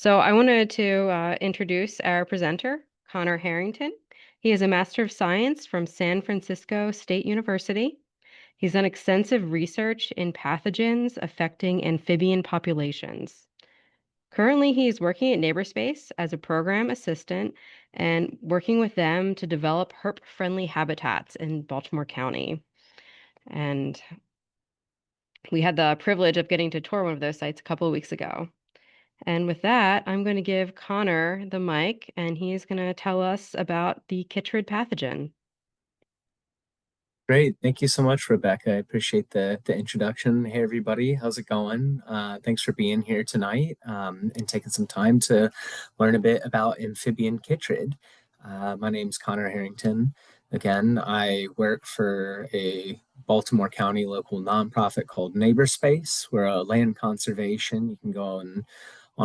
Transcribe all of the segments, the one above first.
So I wanted to introduce our presenter, Connor Harrington. He is a Master of Science from San Francisco State University. He's done extensive research in pathogens affecting amphibian populations. Currently, he is working at NeighborSpace as a program assistant and working with them to develop herp-friendly habitats in Baltimore County. And we had the privilege of getting to tour one of those sites a couple of weeks ago. And with that, I'm going to give Connor the mic, and he's going to tell us about the Chytrid pathogen. Great. Thank you so much, Rebecca. I appreciate the introduction. Hey, everybody. How's it going? Thanks for being here tonight and taking some time to learn a bit about amphibian chytrid. My name's Connor Harrington. Again, I work for a Baltimore County local nonprofit called NeighborSpace. We're a land conservation. You can go on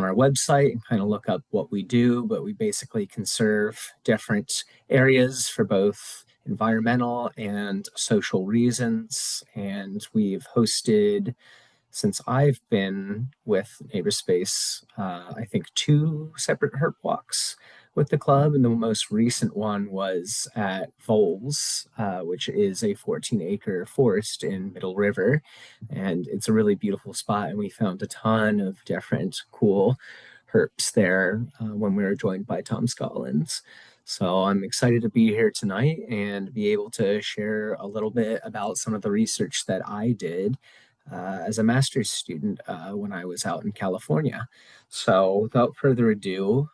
our website and kind of look up what we do, but we basically conserve different areas for both environmental and social reasons. And we've hosted, since I've been with NeighborSpace, I think two separate herp walks with the club. And the most recent one was at Voles, which is a 14-acre forest in Middle River. And it's a really beautiful spot. And we found a ton of different cool herps there when we were joined by Tom Scollins. So I'm excited to be here tonight and be able to share a little bit about some of the research that I did as a master's student when I was out in California. So without further ado,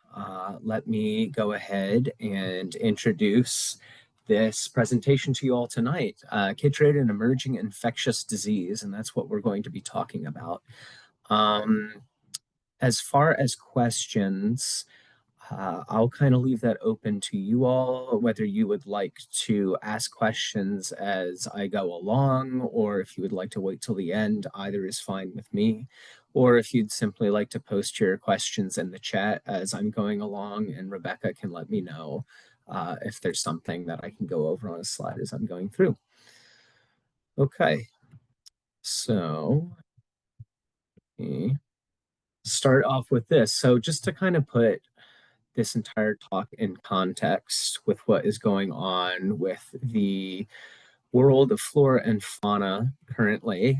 let me go ahead and introduce this presentation to you all tonight. Chytrid, an emerging infectious disease, and that's what we're going to be talking about. Um, as far as questions, I'll kind of leave that open to you all, whether you would like to ask questions as I go along, or if you would like to wait till the end, either is fine with me. Or if you'd simply like to post your questions in the chat as I'm going along, and Rebecca can let me know if there's something that I can go over on a slide as I'm going through. Okay, so let me start off with this. So just to kind of put this entire talk in context with what is going on with the world of flora and fauna currently.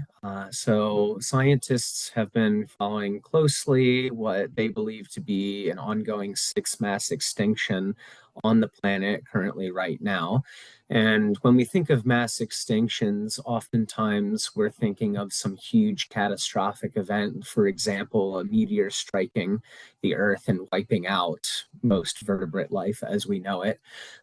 So, scientists have been following closely what they believe to be an ongoing sixth mass extinction on the planet currently, right now. And when we think of mass extinctions, oftentimes we're thinking of some huge catastrophic event, for example, a meteor striking the Earth and wiping out most vertebrate life as we know it.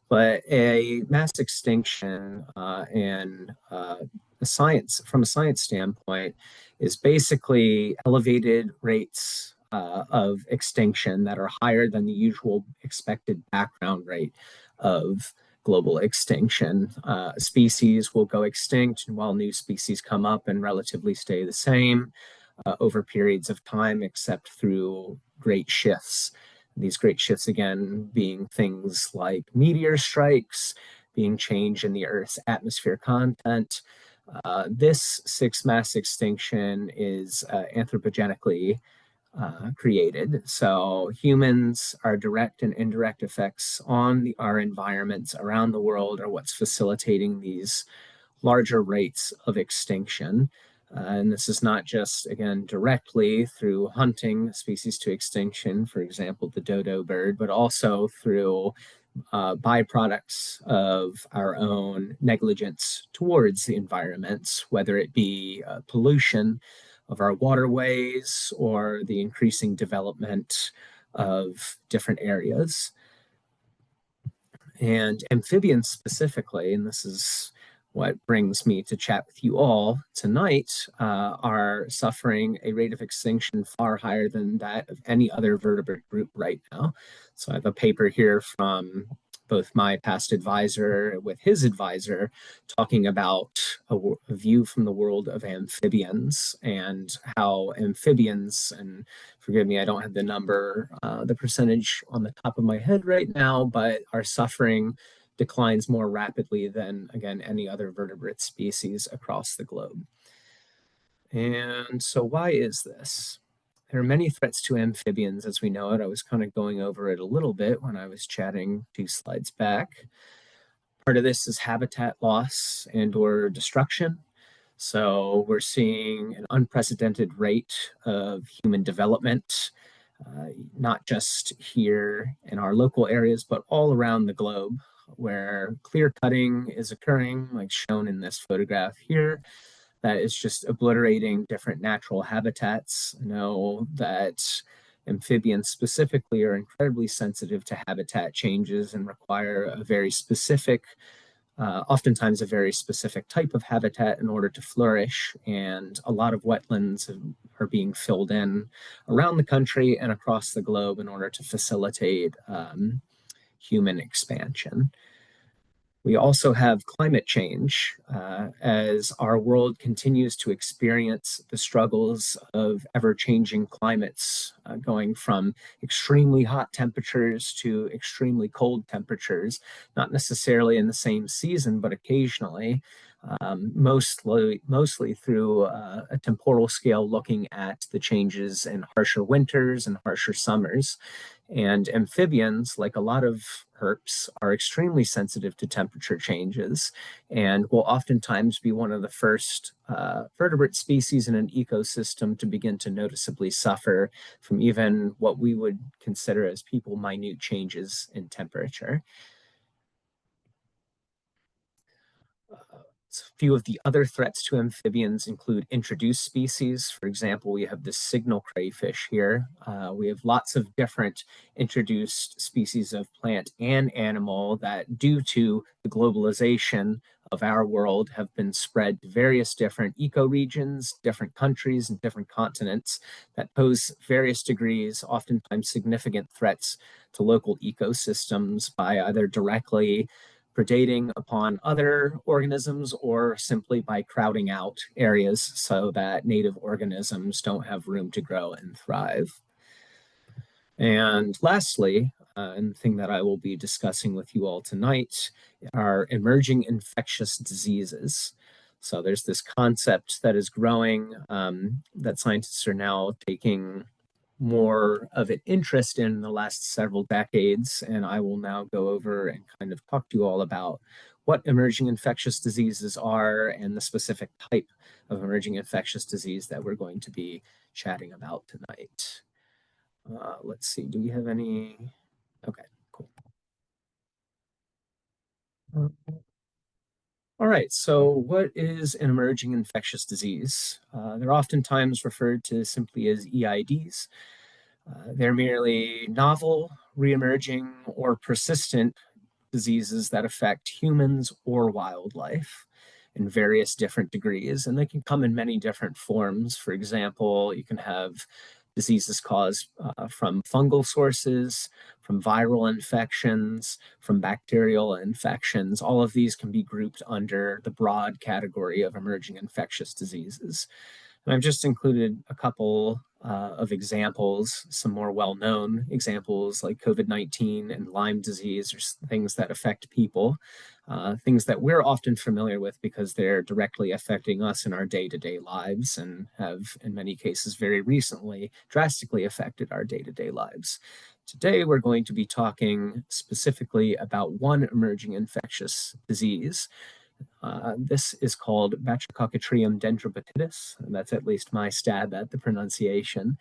But a mass extinction from a science standpoint is basically elevated rates of extinction that are higher than the usual expected background rate of global extinction. Species will go extinct while new species come up and relatively stay the same over periods of time, except through great shifts. These great shifts, again, being things like meteor strikes, being change in the Earth's atmosphere content. This sixth mass extinction is anthropogenically created. So humans, our direct and indirect effects on our environments around the world are what's facilitating these larger rates of extinction. And this is not just, again, directly through hunting species to extinction, for example, the dodo bird, but also through byproducts of our own negligence towards the environments, whether it be pollution of our waterways or the increasing development of different areas. And amphibians specifically, and this is what brings me to chat with you all tonight, are suffering a rate of extinction far higher than that of any other vertebrate group right now. So I have a paper here from both my past advisor with his advisor talking about a view from the world of amphibians and how amphibians, and forgive me, I don't have the number, the percentage on the top of my head right now, but are suffering declines more rapidly than, again, any other vertebrate species across the globe. And so why is this? There are many threats to amphibians as we know it. I was kind of going over it a little bit when I was chatting 2 slides back. Part of this is habitat loss and or destruction. So we're seeing an unprecedented rate of human development, not just here in our local areas, but all around the globe, where clear cutting is occurring, like shown in this photograph here, that is just obliterating different natural habitats. I know that amphibians specifically are incredibly sensitive to habitat changes and require a very specific, oftentimes a very specific type of habitat in order to flourish. And a lot of wetlands are being filled in around the country and across the globe in order to facilitate human expansion. We also have climate change as our world continues to experience the struggles of ever changing climates, going from extremely hot temperatures to extremely cold temperatures, not necessarily in the same season, but occasionally, mostly through a temporal scale looking at the changes in harsher winters and harsher summers. And amphibians, like a lot of herps, are extremely sensitive to temperature changes and will oftentimes be one of the first vertebrate species in an ecosystem to begin to noticeably suffer from even what we would consider as people minute changes in temperature. A few of the other threats to amphibians include introduced species. For example, we have the signal crayfish here. We have lots of different introduced species of plant and animal that, due to the globalization of our world, have been spread to various different ecoregions, different countries, and different continents that pose various degrees, oftentimes significant threats to local ecosystems by either directly predating upon other organisms or simply by crowding out areas so that native organisms don't have room to grow and thrive. And lastly, and the thing that I will be discussing with you all tonight are emerging infectious diseases. So there's this concept that is growing that scientists are now taking more of an interest in the last several decades. And I will now go over and kind of talk to you all about what emerging infectious diseases are and the specific type of emerging infectious disease that we're going to be chatting about tonight. Let's see, do we have any? Okay, cool. All right, so what is an emerging infectious disease? They're oftentimes referred to simply as EIDs. They're merely novel, reemerging, or persistent diseases that affect humans or wildlife in various different degrees, and they can come in many different forms. For example, you can have diseases caused from fungal sources, from viral infections, from bacterial infections. All of these can be grouped under the broad category of emerging infectious diseases. And I've just included a couple of examples, some more well-known examples like COVID-19 and Lyme disease, or things that affect people, things that we're often familiar with because they're directly affecting us in our day-to-day lives and have, in many cases, very recently drastically affected our day-to-day lives. Today, we're going to be talking specifically about one emerging infectious disease. This is called Batrachochytrium dendrobatidis, and that's at least my stab at the pronunciation.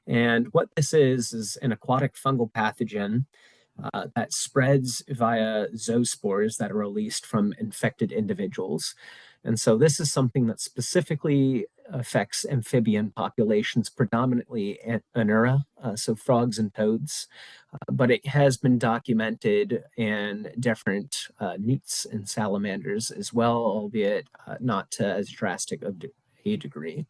And what this is an aquatic fungal pathogen that spreads via zoospores that are released from infected individuals. And so this is something that specifically affects amphibian populations, predominantly Anura, so frogs and toads. But it has been documented in different newts and salamanders as well, albeit not to as drastic of a degree.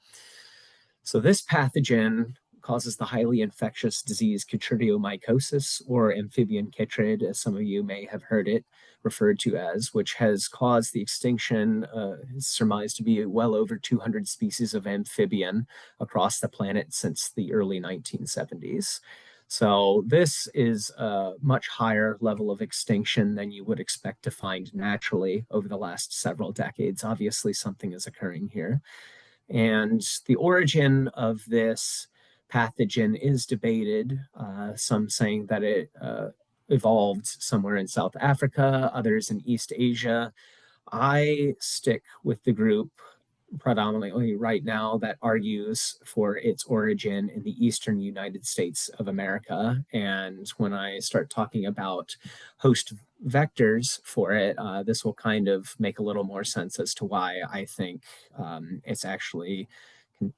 So this pathogen causes the highly infectious disease chytridiomycosis, or amphibian chytrid, as some of you may have heard it referred to as, which has caused the extinction, is surmised to be well over 200 species of amphibian across the planet since the early 1970s. So this is a much higher level of extinction than you would expect to find naturally over the last several decades. Obviously, something is occurring here. And the origin of this pathogen is debated, some saying that it evolved somewhere in South Africa, others in East Asia. I stick with the group predominantly right now that argues for its origin in the eastern United States of America. And when I start talking about host vectors for it, this will kind of make a little more sense as to why I think it's actually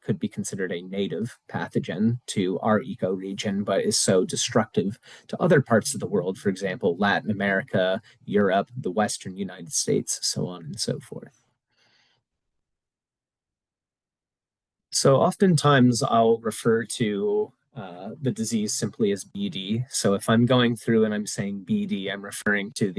could be considered a native pathogen to our ecoregion, but is so destructive to other parts of the world, for example, Latin America, Europe, the Western United States, so on and so forth. So oftentimes I'll refer to the disease simply as BD. So if I'm going through and I'm saying BD, I'm referring to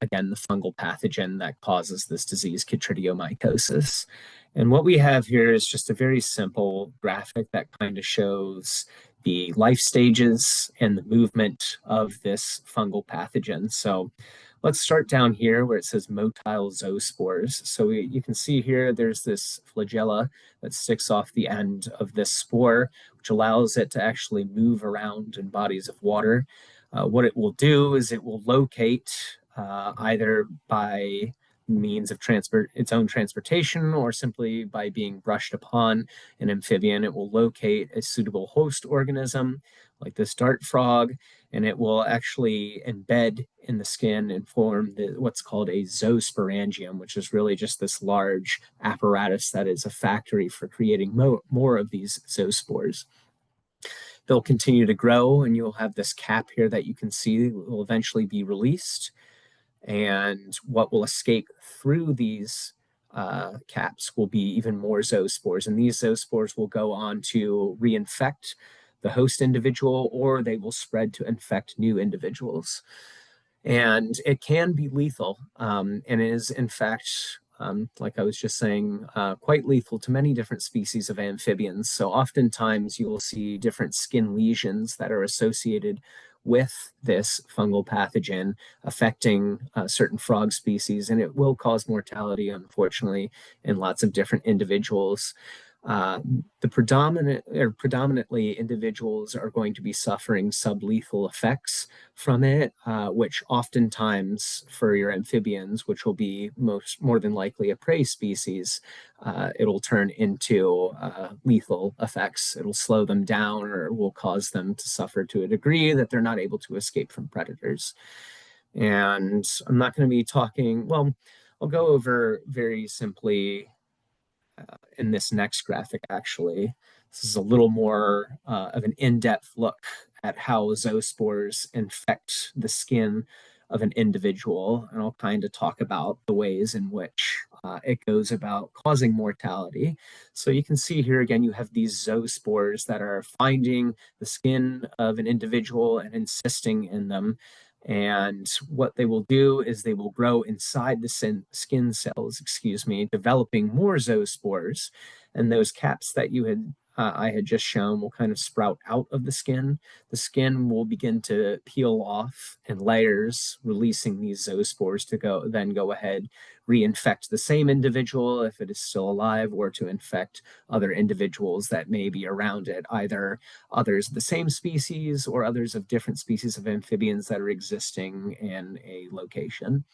again, the fungal pathogen that causes this disease, chytridiomycosis. And what we have here is just a very simple graphic that kind of shows the life stages and the movement of this fungal pathogen. So let's start down here where it says motile zoospores. So you can see here there's this flagella that sticks off the end of this spore, which allows it to actually move around in bodies of water. What it will do is it will locate either by means of its own transportation or simply by being brushed upon an amphibian. It will locate a suitable host organism like this dart frog, and it will actually embed in the skin and form what's called a zoosporangium, which is really just this large apparatus that is a factory for creating more of these zoospores. They'll continue to grow, and you'll have this cap here that you can see will eventually be released. And what will escape through these caps will be even more zoospores. And these zoospores will go on to reinfect the host individual, or they will spread to infect new individuals. And it can be lethal, and is, in fact, like I was just saying, quite lethal to many different species of amphibians. So oftentimes you will see different skin lesions that are associated with this fungal pathogen affecting certain frog species, and it will cause mortality, unfortunately, in lots of different individuals. Predominantly individuals are going to be suffering sublethal effects from it, which oftentimes for your amphibians, which will be more than likely a prey species, it'll turn into lethal effects. It'll slow them down or will cause them to suffer to a degree that they're not able to escape from predators. And I'm not going to be talking, well, I'll go over very simply in this next graphic, actually. This is a little more of an in-depth look at how zoospores infect the skin of an individual. And I'll kind of talk about the ways in which it goes about causing mortality. So you can see here again, you have these zoospores that are finding the skin of an individual and insisting in them. And what they will do is they will grow inside the skin cells, developing more zoospores. And those caps that I had just shown will kind of sprout out of the skin. The skin will begin to peel off in layers, releasing these zoospores to then go ahead, reinfect the same individual if it is still alive, or to infect other individuals that may be around it, either others of the same species or others of different species of amphibians that are existing in a location.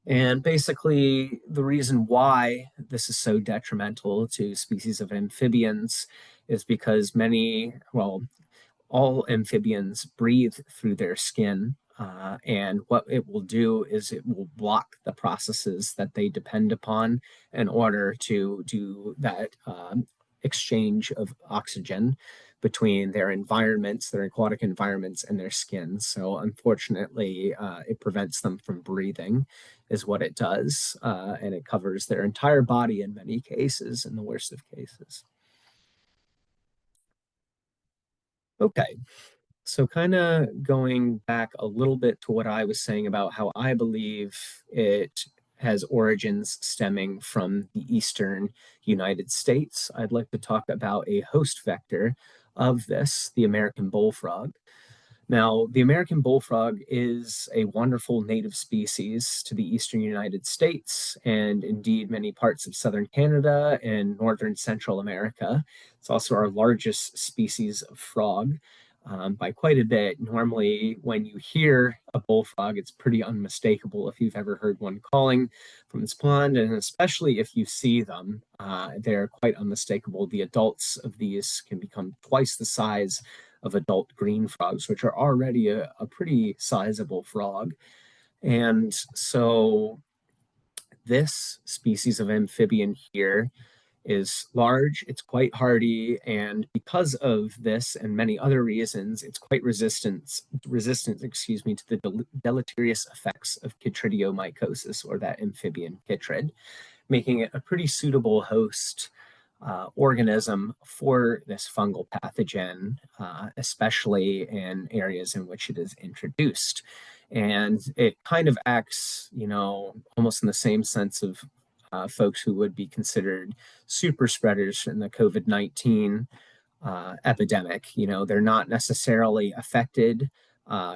And basically, the reason why this is so detrimental to species of amphibians is because all amphibians breathe through their skin. And what it will do is it will block the processes that they depend upon in order to do that exchange of oxygen between their environments, their aquatic environments, and their skin. So unfortunately, it prevents them from breathing, is what it does. And it covers their entire body in many cases, in the worst of cases. Okay, so kind of going back a little bit to what I was saying about how I believe it has origins stemming from the eastern United States, I'd like to talk about a host vector of this, the American bullfrog. Now, the American bullfrog is a wonderful native species to the eastern United States and indeed many parts of southern Canada and northern Central America. It's also our largest species of frog by quite a bit. Normally, when you hear a bullfrog, it's pretty unmistakable if you've ever heard one calling from this pond, and especially if you see them, they're quite unmistakable. The adults of these can become twice the size of adult green frogs, which are already a pretty sizable frog. And so this species of amphibian here is large, it's quite hardy, and because of this and many other reasons, it's quite resistant, excuse me, to the deleterious effects of chytridiomycosis, or that amphibian chytrid, making it a pretty suitable host organism for this fungal pathogen, especially in areas in which it is introduced. And it kind of acts, almost in the same sense of folks who would be considered super spreaders in the COVID-19 epidemic. They're not necessarily affected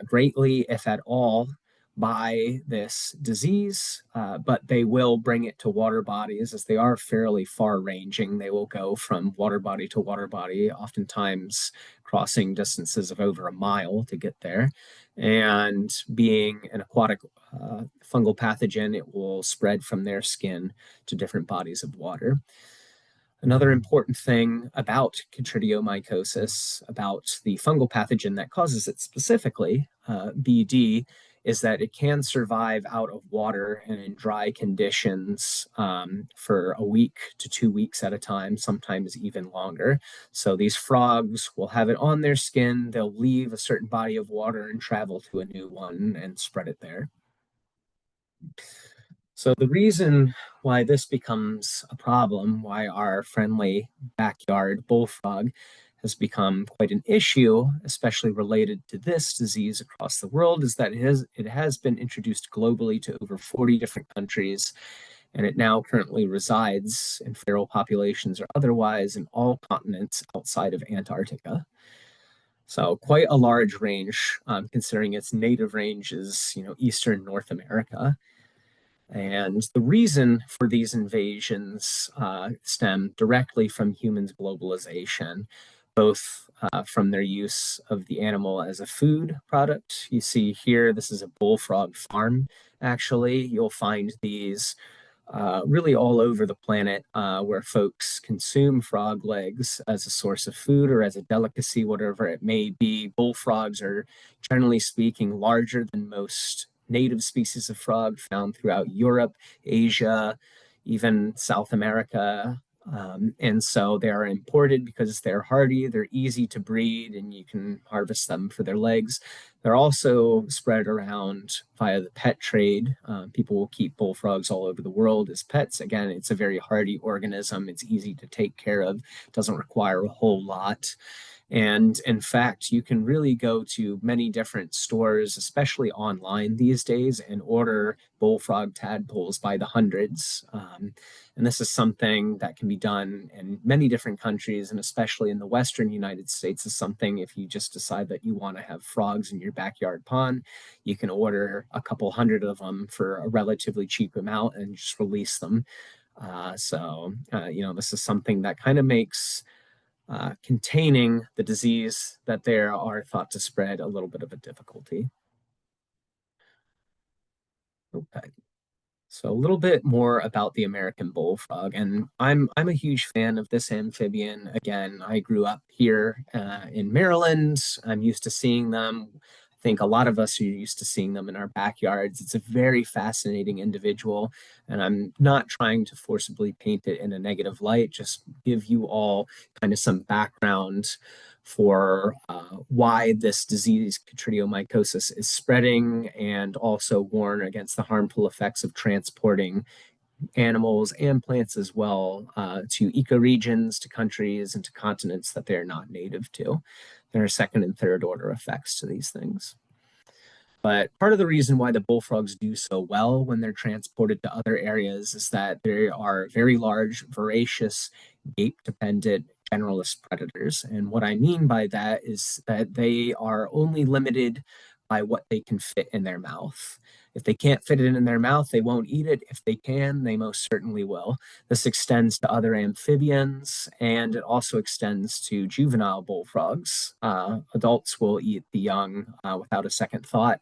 greatly, if at all, by this disease, but they will bring it to water bodies as they are fairly far ranging. They will go from water body to water body, oftentimes crossing distances of over a mile to get there. And being an aquatic fungal pathogen, it will spread from their skin to different bodies of water. Another important thing about chytridiomycosis, about the fungal pathogen that causes it specifically, BD, is that it can survive out of water and in dry conditions for a week to 2 weeks at a time, sometimes even longer. So these frogs will have it on their skin, they'll leave a certain body of water and travel to a new one and spread it there. So the reason why this becomes a problem, why our friendly backyard bullfrog has become quite an issue, especially related to this disease across the world, is that it has been introduced globally to over 40 different countries, and it now currently resides in feral populations or otherwise in all continents outside of Antarctica. So quite a large range, considering its native range is, eastern North America. And the reason for these invasions stem directly from humans' globalization, both from their use of the animal as a food product. You see here, this is a bullfrog farm, actually. You'll find these really all over the planet where folks consume frog legs as a source of food or as a delicacy, whatever it may be. Bullfrogs are, generally speaking, larger than most native species of frog found throughout Europe, Asia, even South America. And so they are imported because they're hardy, they're easy to breed, and you can harvest them for their legs. They're also spread around via the pet trade. People will keep bullfrogs all over the world as pets. Again, it's a very hardy organism. It's easy to take care of, doesn't require a whole lot. And in fact, you can really go to many different stores, especially online these days, and order bullfrog tadpoles by the hundreds. And this is something that can be done in many different countries, and especially in the Western United States, is something if you just decide that you want to have frogs in your backyard pond, you can order a couple hundred of them for a relatively cheap amount and just release them. This is something that kind of makes containing the disease that they are thought to spread a little bit of a difficulty. Okay. So a little bit more about the American bullfrog, and I'm a huge fan of this amphibian. Again, I grew up here in Maryland. I'm used to seeing them. I think a lot of us are used to seeing them in our backyards. It's a very fascinating individual, and I'm not trying to forcibly paint it in a negative light. Just give you all kind of some background for why this disease, chytridiomycosis, is spreading, and also warn against the harmful effects of transporting animals and plants as well to ecoregions, to countries, and to continents that they're not native to. There are second and third order effects to these things. But part of the reason why the bullfrogs do so well when they're transported to other areas is that they are very large, voracious, gape dependent, generalist predators. And what I mean by that is that they are only limited by what they can fit in their mouth. If they can't fit it in their mouth, they won't eat it. If they can, they most certainly will. This extends to other amphibians, and it also extends to juvenile bullfrogs. Adults will eat the young without a second thought.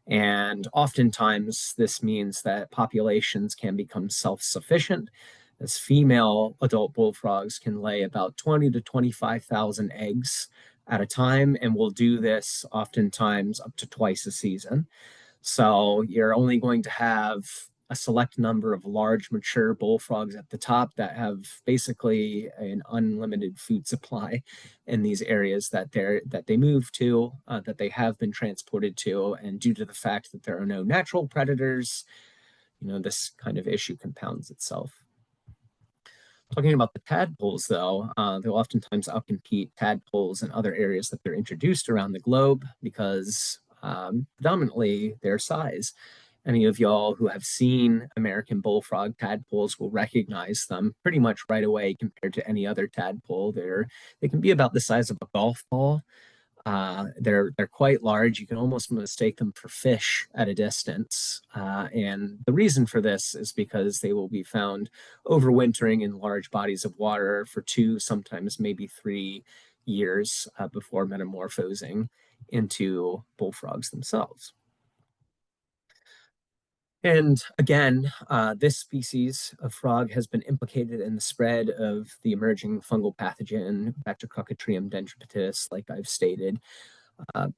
And oftentimes, this means that populations can become self sufficient, as female adult bullfrogs can lay about 20 to 25,000 eggs at a time, and will do this oftentimes up to twice a season. So you're only going to have a select number of large mature bullfrogs at the top that have basically an unlimited food supply in these areas that they move to, that they have been transported to, and due to the fact that there are no natural predators, this kind of issue compounds itself. Talking about the tadpoles, though, they'll oftentimes outcompete tadpoles in other areas that they're introduced around the globe because predominantly their size. Any of y'all who have seen American bullfrog tadpoles will recognize them pretty much right away compared to any other tadpole. They can be about the size of a golf ball. They're quite large. You can almost mistake them for fish at a distance. And the reason for this is because they will be found overwintering in large bodies of water for 2, sometimes maybe 3 years before metamorphosing into bullfrogs themselves. And again, this species of frog has been implicated in the spread of the emerging fungal pathogen Batrachochytrium dendrobatidis, like I've stated.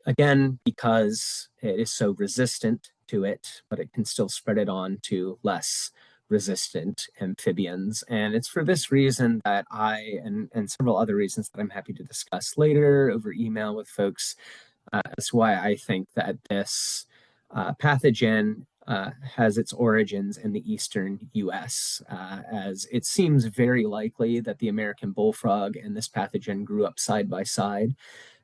Again, because it is so resistant to it, but it can still spread it on to less resistant amphibians. And it's for this reason that and several other reasons that I'm happy to discuss later over email with folks, that's why I think that this pathogen has its origins in the eastern US, as it seems very likely that the American bullfrog and this pathogen grew up side by side.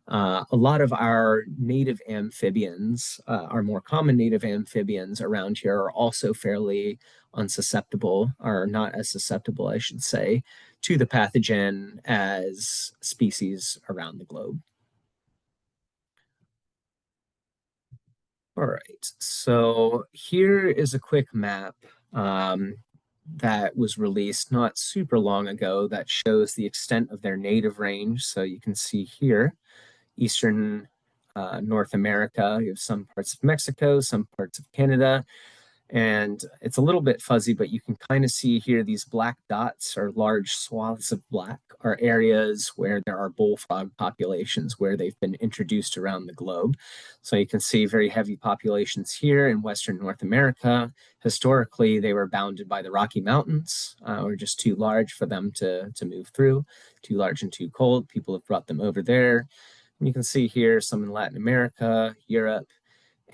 A lot of our native amphibians, our more common native amphibians around here, are also fairly unsusceptible, or not as susceptible, I should say, to the pathogen as species around the globe. All right, so here is a quick map that was released not super long ago that shows the extent of their native range. So you can see here, eastern North America, you have some parts of Mexico, some parts of Canada, and it's a little bit fuzzy, but you can kind of see here these black dots or large swaths of black are areas where there are bullfrog populations where they've been introduced around the globe. So you can see very heavy populations here in Western North America. Historically, they were bounded by the Rocky Mountains, or just too large for them to move through, too large and too cold. People have brought them over there. And you can see here some in Latin America, Europe,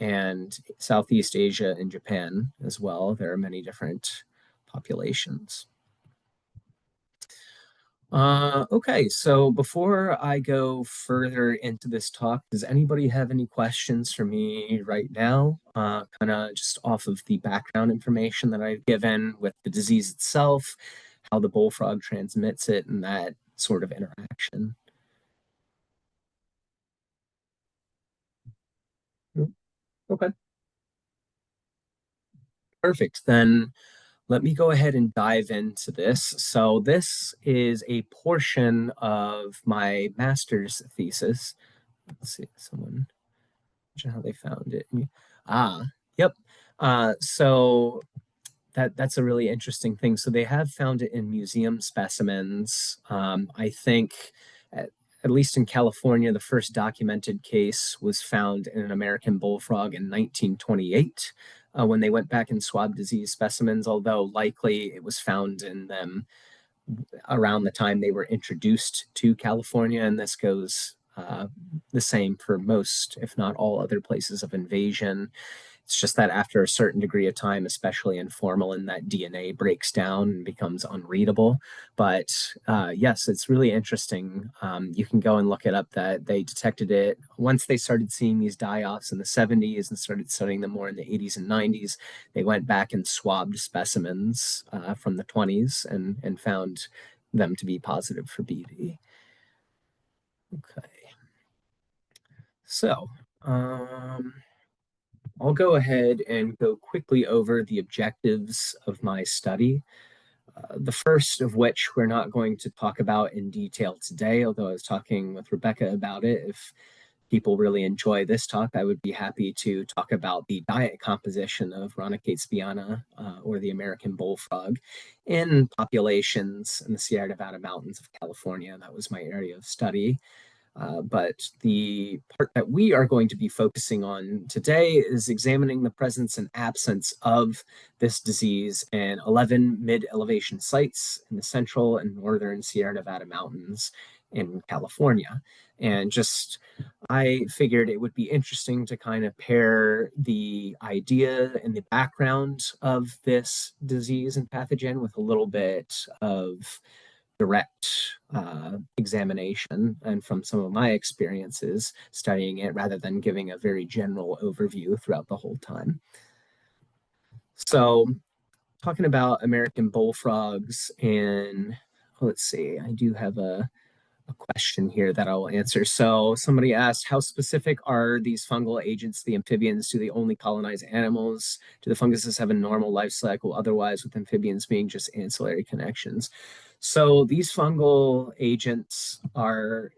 and Southeast Asia and Japan as well. There are many different populations. Okay, so before I go further into this talk, does anybody have any questions for me right now? Kind of just off of the background information that I've given with the disease itself, how the bullfrog transmits it, and that sort of interaction. Okay, perfect. Then let me go ahead and dive into this. So this is a portion of my master's thesis. Let's see, someone mention how they found it. Yep. So that's a really interesting thing. So they have found it in museum specimens. I think at least in California, the first documented case was found in an American bullfrog in 1928 when they went back and swabbed disease specimens, although likely it was found in them around the time they were introduced to California. And this goes the same for most, if not all, other places of invasion. It's just that after a certain degree of time, especially in formalin, that DNA breaks down and becomes unreadable. But yes, it's really interesting. You can go and look it up that they detected it once they started seeing these die-offs in the 70s and started studying them more in the 80s and 90s. They went back and swabbed specimens from the 20s and found them to be positive for BV. Okay. So, um, I'll go ahead and go quickly over the objectives of my study. The first of which we're not going to talk about in detail today, although I was talking with Rebecca about it. If people really enjoy this talk, I would be happy to talk about the diet composition of Rhinochaetes spiana, or the American bullfrog, in populations in the Sierra Nevada mountains of California. That was my area of study. But the part that we are going to be focusing on today is examining the presence and absence of this disease in 11 mid elevation sites in the central and northern Sierra Nevada mountains in California. And just, I figured it would be interesting to kind of pair the idea and the background of this disease and pathogen with a little bit of direct examination and from some of my experiences studying it rather than giving a very general overview throughout the whole time. So, talking about American bullfrogs, and let's see, I do have a question here that I'll answer. So somebody asked, how specific are these fungal agents, the amphibians? Do they only colonize animals? Do the funguses have a normal life cycle otherwise, with amphibians being just ancillary connections? So these fungal agents are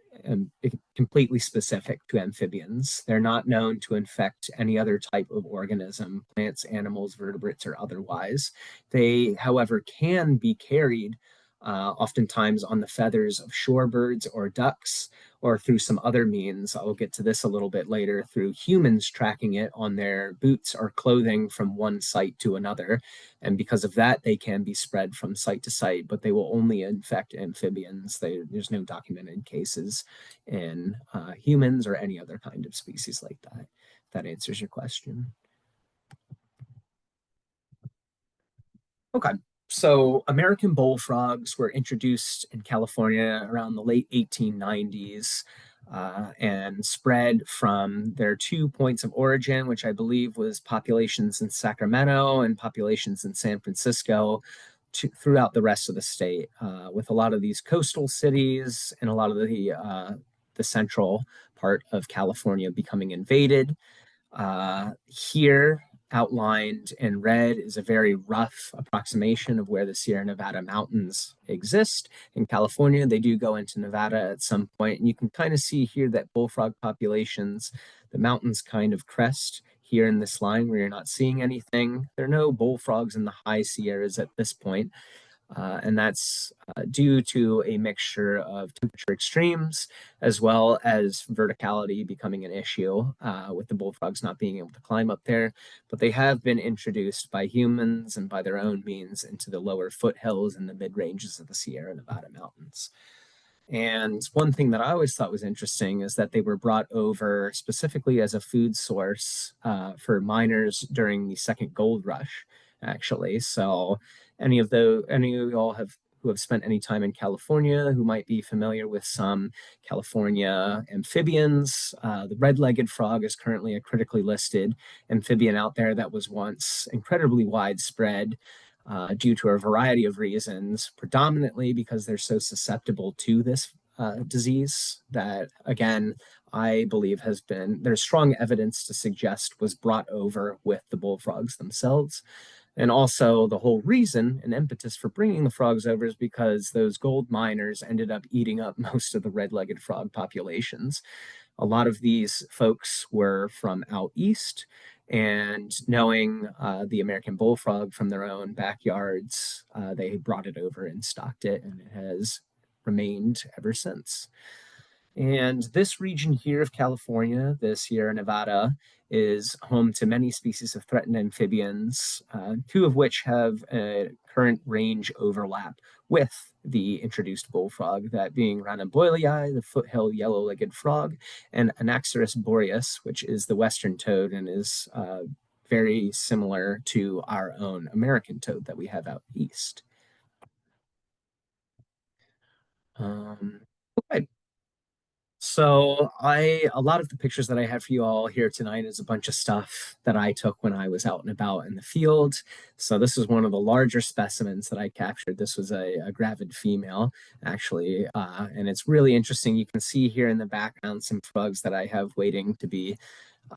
completely specific to amphibians. They're not known to infect any other type of organism, plants, animals, vertebrates, or otherwise. They, however, can be carried oftentimes on the feathers of shorebirds or ducks, or through some other means. I'll get to this a little bit later, through humans tracking it on their boots or clothing from one site to another. And because of that, they can be spread from site to site, but they will only infect amphibians. There's no documented cases in humans or any other kind of species like that. If that answers your question. Okay. So American bullfrogs were introduced in California around the late 1890s, and spread from their two points of origin, which I believe was populations in Sacramento and populations in San Francisco, throughout the rest of the state, with a lot of these coastal cities and a lot of the central part of California becoming invaded. Here, outlined in red, is a very rough approximation of where the Sierra Nevada mountains exist. In California, they do go into Nevada at some point, and you can kind of see here that bullfrog populations, the mountains kind of crest here in this line where you're not seeing anything. There are no bullfrogs in the high Sierras at this point. And that's due to a mixture of temperature extremes as well as verticality becoming an issue, with the bullfrogs not being able to climb up there. But they have been introduced by humans and by their own means into the lower foothills and the mid ranges of the Sierra Nevada mountains. And one thing that I always thought was interesting is that they were brought over specifically as a food source for miners during the second gold rush, actually. So any of y'all who have spent any time in California who might be familiar with some California amphibians, the red-legged frog is currently a critically listed amphibian out there that was once incredibly widespread, due to a variety of reasons, predominantly because they're so susceptible to this disease that, again, I believe there's strong evidence to suggest was brought over with the bullfrogs themselves. And also, the whole reason and impetus for bringing the frogs over is because those gold miners ended up eating up most of the red legged frog populations. A lot of these folks were from out east, and knowing the American bullfrog from their own backyards, they brought it over and stocked it, and it has remained ever since. And this region here of California, the Sierra Nevada, is home to many species of threatened amphibians, two of which have a current range overlap with the introduced bullfrog, that being Ranoboilii, the foothill yellow-legged frog, and Anaxyrus boreas, which is the western toad and is very similar to our own American toad that we have out east. Okay. So a lot of the pictures that I have for you all here tonight is a bunch of stuff that I took when I was out and about in the field. So this is one of the larger specimens that I captured. This was a gravid female, actually, and it's really interesting. You can see here in the background some frogs that I have waiting to be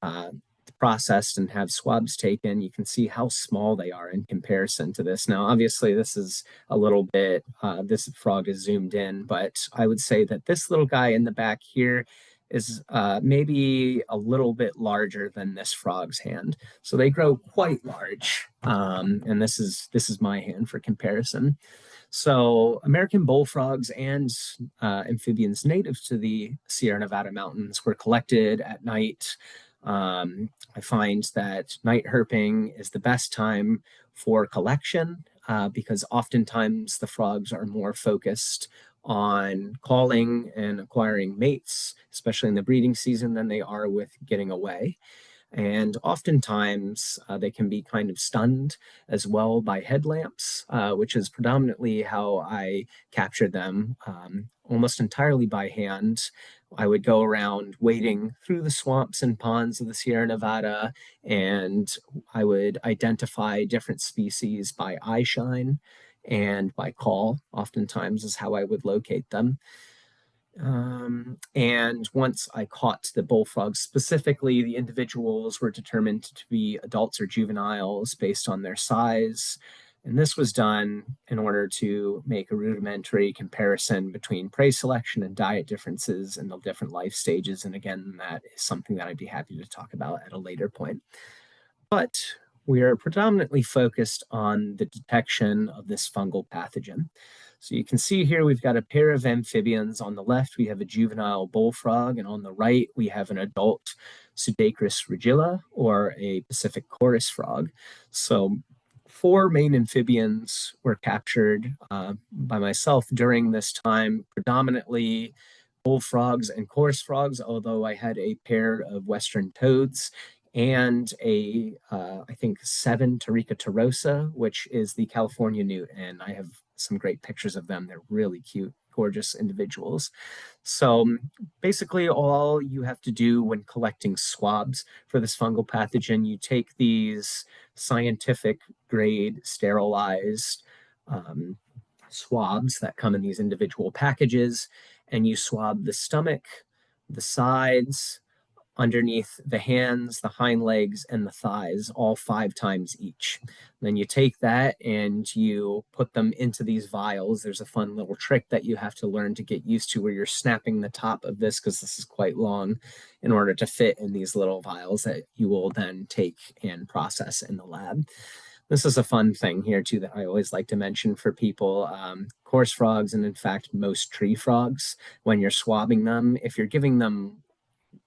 uh, processed and have swabs taken. You can see how small they are in comparison to this. Now, obviously, this is a little bit, this frog is zoomed in, but I would say that this little guy in the back here is maybe a little bit larger than this frog's hand. So they grow quite large. And this is my hand for comparison. So American bullfrogs and amphibians native to the Sierra Nevada mountains were collected at night. I find that night herping is the best time for collection because oftentimes the frogs are more focused on calling and acquiring mates, especially in the breeding season, than they are with getting away. And oftentimes they can be kind of stunned as well by headlamps, which is predominantly how I captured them, almost entirely by hand. I would go around wading through the swamps and ponds of the Sierra Nevada, and I would identify different species by eye shine and by call, oftentimes, is how I would locate them. And once I caught the bullfrogs specifically, the individuals were determined to be adults or juveniles based on their size. And this was done in order to make a rudimentary comparison between prey selection and diet differences in the different life stages. And again, that is something that I'd be happy to talk about at a later point. But we are predominantly focused on the detection of this fungal pathogen. So you can see here we've got a pair of amphibians. On the left, we have a juvenile bullfrog, and on the right, we have an adult Pseudacris regilla, or a Pacific chorus frog. So four main amphibians were captured by myself during this time, predominantly bullfrogs and chorus frogs, although I had a pair of western toads and I think 7 Tarica turosa, which is the California newt, and I have some great pictures of them. They're really cute, gorgeous individuals. So basically, all you have to do when collecting swabs for this fungal pathogen, you take these scientific grade sterilized um, swabs that come in these individual packages, and you swab the stomach, the sides, underneath the hands, the hind legs, and the thighs, all 5 times each. Then you take that and you put them into these vials. There's a fun little trick that you have to learn to get used to where you're snapping the top of this, because this is quite long, in order to fit in these little vials that you will then take and process in the lab. This is a fun thing here too that I always like to mention for people. Coarse frogs, and in fact most tree frogs, when you're swabbing them, if you're giving them,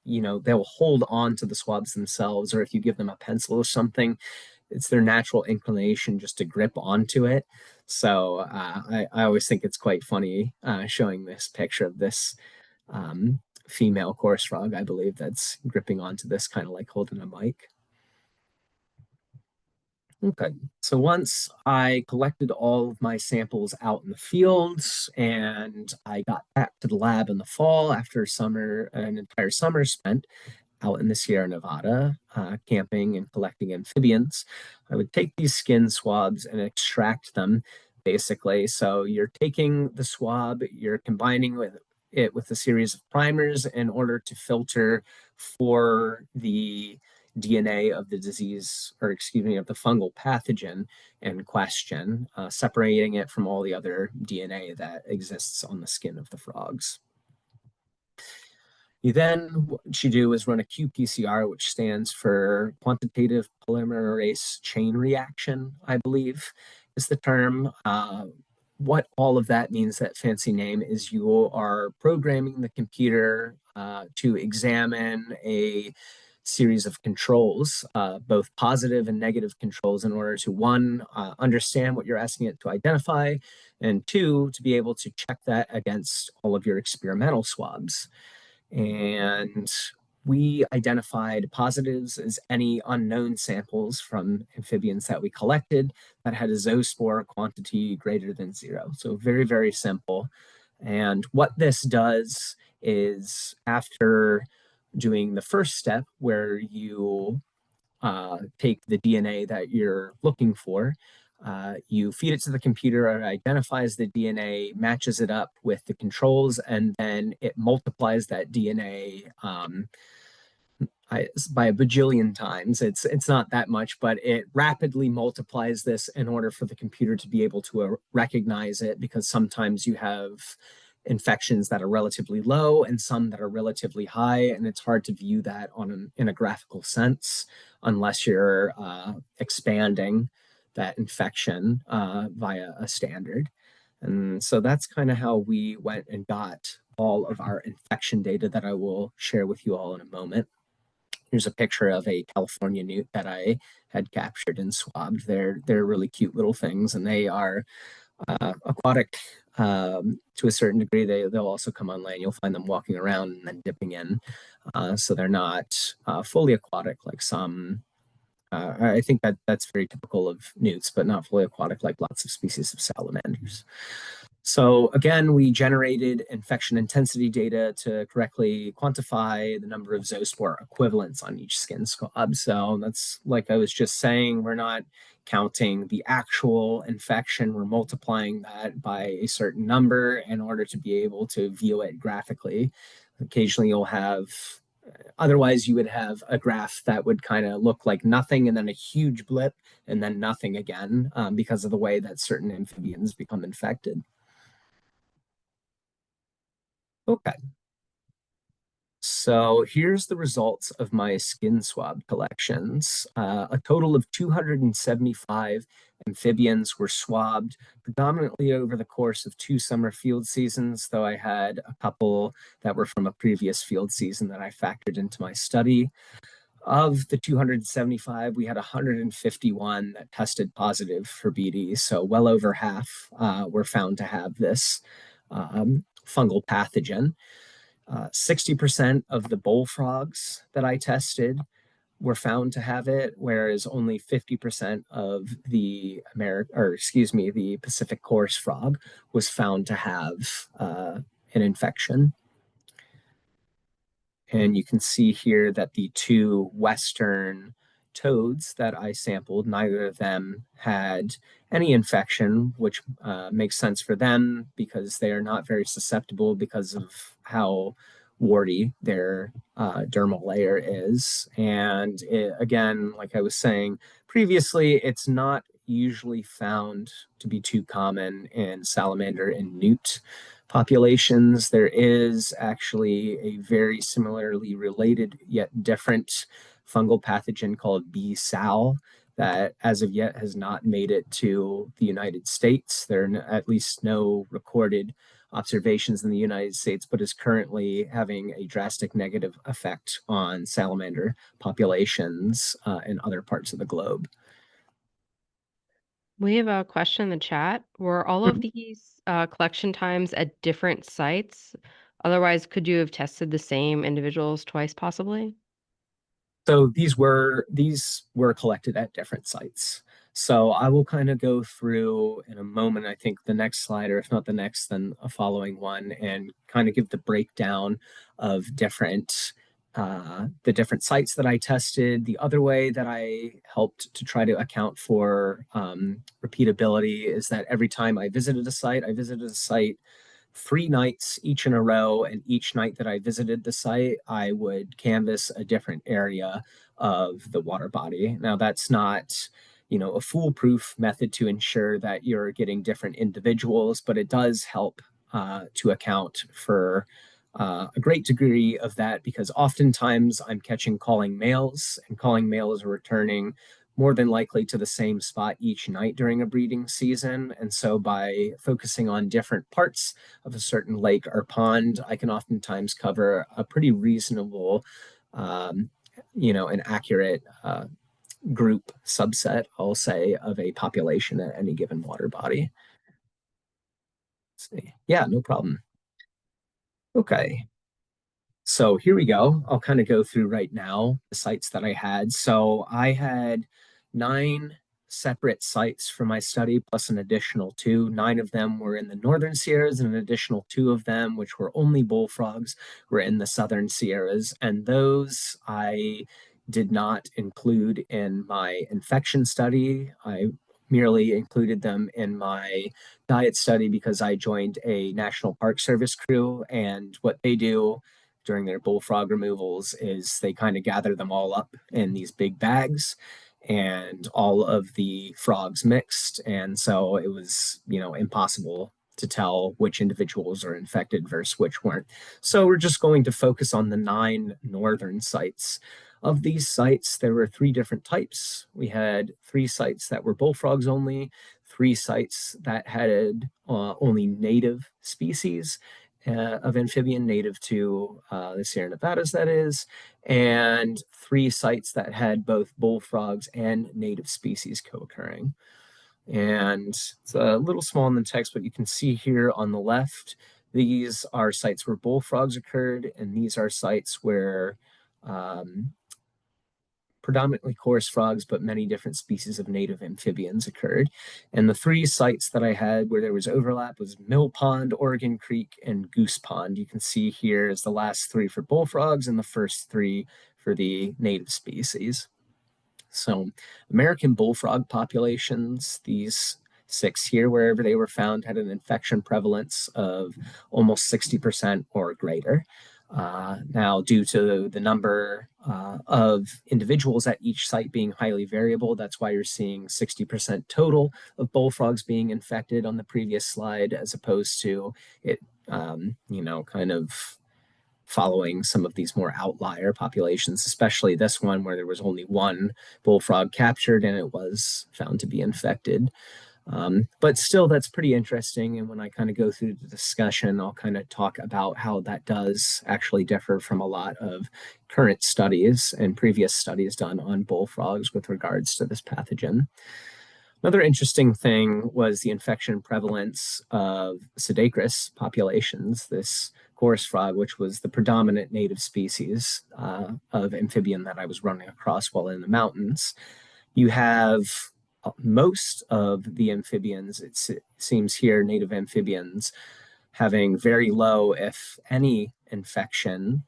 they'll hold on to the swabs themselves, or if you give them a pencil or something, it's their natural inclination just to grip onto it. So I always think it's quite funny showing this picture of this female coarse frog, I believe, that's gripping onto this, kind of like holding a mic. Okay, so once I collected all of my samples out in the fields and I got back to the lab in the fall after an entire summer spent out in the Sierra Nevada, camping and collecting amphibians, I would take these skin swabs and extract them basically. So you're taking the swab, you're combining it with a series of primers in order to filter for the DNA of the disease, or excuse me, of the fungal pathogen in question, separating it from all the other DNA that exists on the skin of the frogs. What you do is run a qPCR, which stands for quantitative polymerase chain reaction, I believe is the term. What all of that means, that fancy name, is you are programming the computer to examine a series of controls, both positive and negative controls, in order to, one, understand what you're asking it to identify, and two, to be able to check that against all of your experimental swabs. And we identified positives as any unknown samples from amphibians that we collected that had a zoospore quantity greater than 0. So very, very simple. And what this does is after doing the first step where you take the DNA that you're looking for. You feed it to the computer, it identifies the DNA, matches it up with the controls, and then it multiplies that DNA by a bajillion times. It's not that much, but it rapidly multiplies this in order for the computer to be able to recognize it, because sometimes you have infections that are relatively low and some that are relatively high, and it's hard to view that in a graphical sense unless you're expanding that infection via a standard. And so that's kind of how we went and got all of our infection data that I will share with you all in a moment. Here's a picture of a California newt that I had captured and swabbed. They're really cute little things, and they are aquatic to a certain degree. They'll also come on land. You'll find them walking around and then dipping in. So they're not fully aquatic like some. I think that's very typical of newts, but not fully aquatic like lots of species of salamanders. So again, we generated infection intensity data to correctly quantify the number of zoospore equivalents on each skin swab. So that's, like I was just saying, we're not counting the actual infection. We're multiplying that by a certain number in order to be able to view it graphically. Occasionally you'll have, otherwise you would have a graph that would kind of look like nothing and then a huge blip and then nothing again because of the way that certain amphibians become infected. Okay. So here's the results of my skin swab collections. A total of 275 amphibians were swabbed, predominantly over the course of 2 summer field seasons, though I had a couple that were from a previous field season that I factored into my study. Of the 275, we had 151 that tested positive for BD, so well over half were found to have this fungal pathogen. 60% of the bullfrogs that I tested were found to have it, whereas only 50% of the the Pacific chorus frog was found to have an infection. And you can see here that the two western toads that I sampled, neither of them had any infection, which makes sense for them because they are not very susceptible because of how warty their dermal layer is. And again, like I was saying previously, it's not usually found to be too common in salamander and newt populations. There is actually a very similarly related yet different fungal pathogen called B. sal that as of yet has not made it to the United States. There are at least no recorded observations in the United States, but is currently having a drastic negative effect on salamander populations in other parts of the globe. We have a question in the chat. Were all of these collection times at different sites? Otherwise, could you have tested the same individuals twice, possibly? So these were collected at different sites. So I will kind of go through in a moment, I think the next slide, or if not the next, then a following one, and kind of give the breakdown of the different sites that I tested. The other way that I helped to try to account for repeatability is that every time I visited I visited a site 3 nights each in a row, and each night that I visited the site, I would canvass a different area of the water body. Now, that's not, a foolproof method to ensure that you're getting different individuals, but it does help to account for a great degree of that, because oftentimes I'm catching calling males, and calling males are returning more than likely to the same spot each night during a breeding season. And so by focusing on different parts of a certain lake or pond, I can oftentimes cover a pretty reasonable, an accurate group subset, I'll say, of a population at any given water body. Let's see. Yeah, no problem. Okay. So here we go. I'll kind of go through right now the sites that I had. So I had 9 separate sites for my study, plus an additional two. 9 of them were in the northern Sierras, and an additional 2 of them, which were only bullfrogs, were in the southern Sierras. And those I did not include in my infection study. I merely included them in my diet study because I joined a National Park Service crew, and what they do during their bullfrog removals is they kind of gather them all up in these big bags and all of the frogs mixed. And so it was, impossible to tell which individuals are infected versus which weren't. So we're just going to focus on the 9 northern sites. Of these sites, there were 3 different types. We had 3 sites that were bullfrogs only, 3 sites that had only native species of amphibian native to the Sierra Nevadas, that is, and 3 sites that had both bullfrogs and native species co-occurring. And it's a little small in the text, but you can see here on the left, these are sites where bullfrogs occurred, and these are sites where predominantly chorus frogs, but many different species of native amphibians occurred. And the 3 sites that I had where there was overlap was Mill Pond, Oregon Creek, and Goose Pond. You can see here is the last 3 for bullfrogs and the first 3 for the native species. So American bullfrog populations, these 6 here, wherever they were found, had an infection prevalence of almost 60% or greater. Now, due to the number of individuals at each site being highly variable, that's why you're seeing 60% total of bullfrogs being infected on the previous slide, as opposed to it, kind of following some of these more outlier populations, especially this one where there was only 1 bullfrog captured and it was found to be infected. But still, that's pretty interesting. And when I kind of go through the discussion, I'll kind of talk about how that does actually differ from a lot of current studies and previous studies done on bullfrogs with regards to this pathogen. Another interesting thing was the infection prevalence of Pseudacris populations, this chorus frog, which was the predominant native species of amphibian that I was running across while in the mountains. You have most of the amphibians, it seems here, native amphibians, having very low, if any, infection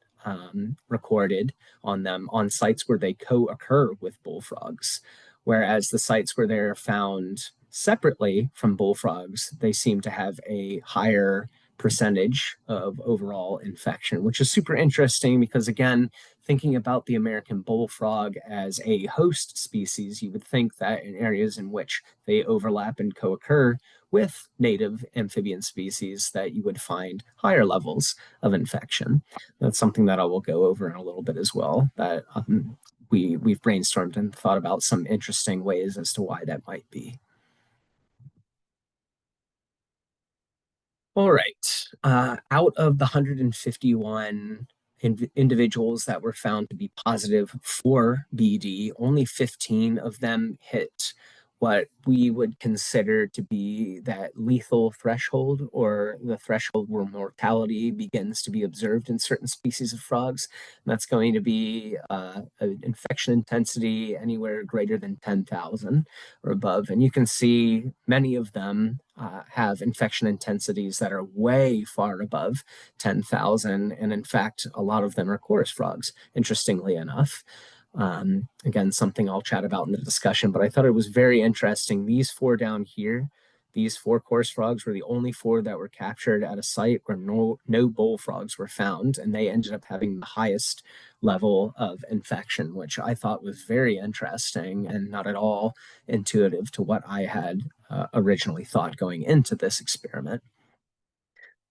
recorded on them on sites where they co-occur with bullfrogs. Whereas the sites where they're found separately from bullfrogs, they seem to have a higher percentage of overall infection, which is super interesting because, again, thinking about the American bullfrog as a host species, you would think that in areas in which they overlap and co-occur with native amphibian species that you would find higher levels of infection. That's something that I will go over in a little bit as well, that we've brainstormed and thought about some interesting ways as to why that might be. All right. Out of the 151 individuals that were found to be positive for BD, only 15 of them hit what we would consider to be that lethal threshold, or the threshold where mortality begins to be observed in certain species of frogs. And that's going to be an infection intensity anywhere greater than 10,000 or above. And you can see many of them have infection intensities that are way far above 10,000. And in fact, a lot of them are chorus frogs, interestingly enough. Again, something I'll chat about in the discussion, but I thought it was very interesting. These 4 down here, these 4 chorus frogs were the only 4 that were captured at a site where no bullfrogs were found, and they ended up having the highest level of infection, which I thought was very interesting and not at all intuitive to what I had originally thought going into this experiment.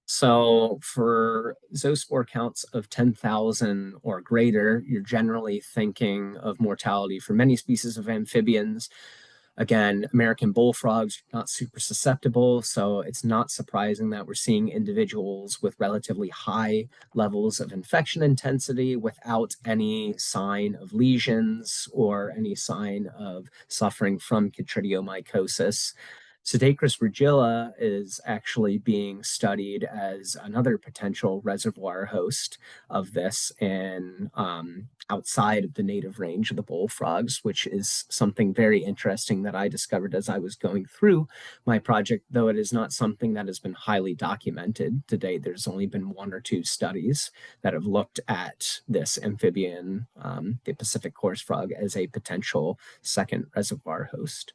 So for zoospore counts of 10,000 or greater, you're generally thinking of mortality for many species of amphibians. Again, American bullfrogs are not super susceptible, so it's not surprising that we're seeing individuals with relatively high levels of infection intensity without any sign of lesions or any sign of suffering from chytridiomycosis. Pseudacris regilla is actually being studied as another potential reservoir host of this in outside of the native range of the bullfrogs, which is something very interesting that I discovered as I was going through my project, though it is not something that has been highly documented to date. There's only been one or two studies that have looked at this amphibian, the Pacific horse frog, as a potential second reservoir host.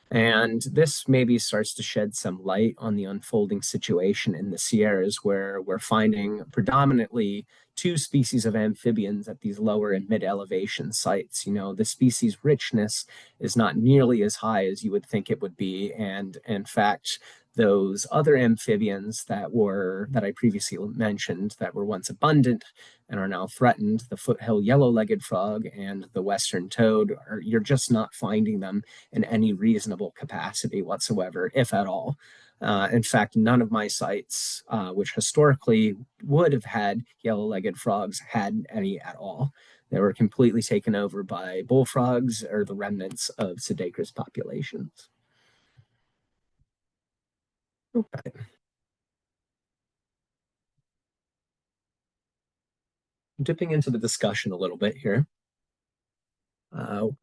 And this maybe starts to shed some light on the unfolding situation in the Sierras, where we're finding predominantly two species of amphibians at these lower and mid elevation sites. The species richness is not nearly as high as you would think it would be. And in fact, those other amphibians that I previously mentioned that were once abundant and are now threatened, the foothill yellow-legged frog and the western toad, you're just not finding them in any reasonable capacity whatsoever, if at all. In fact, none of my sites, which historically would have had yellow-legged frogs, had any at all. They were completely taken over by bullfrogs or the remnants of Pseudacris populations. Okay. Dipping into the discussion a little bit here.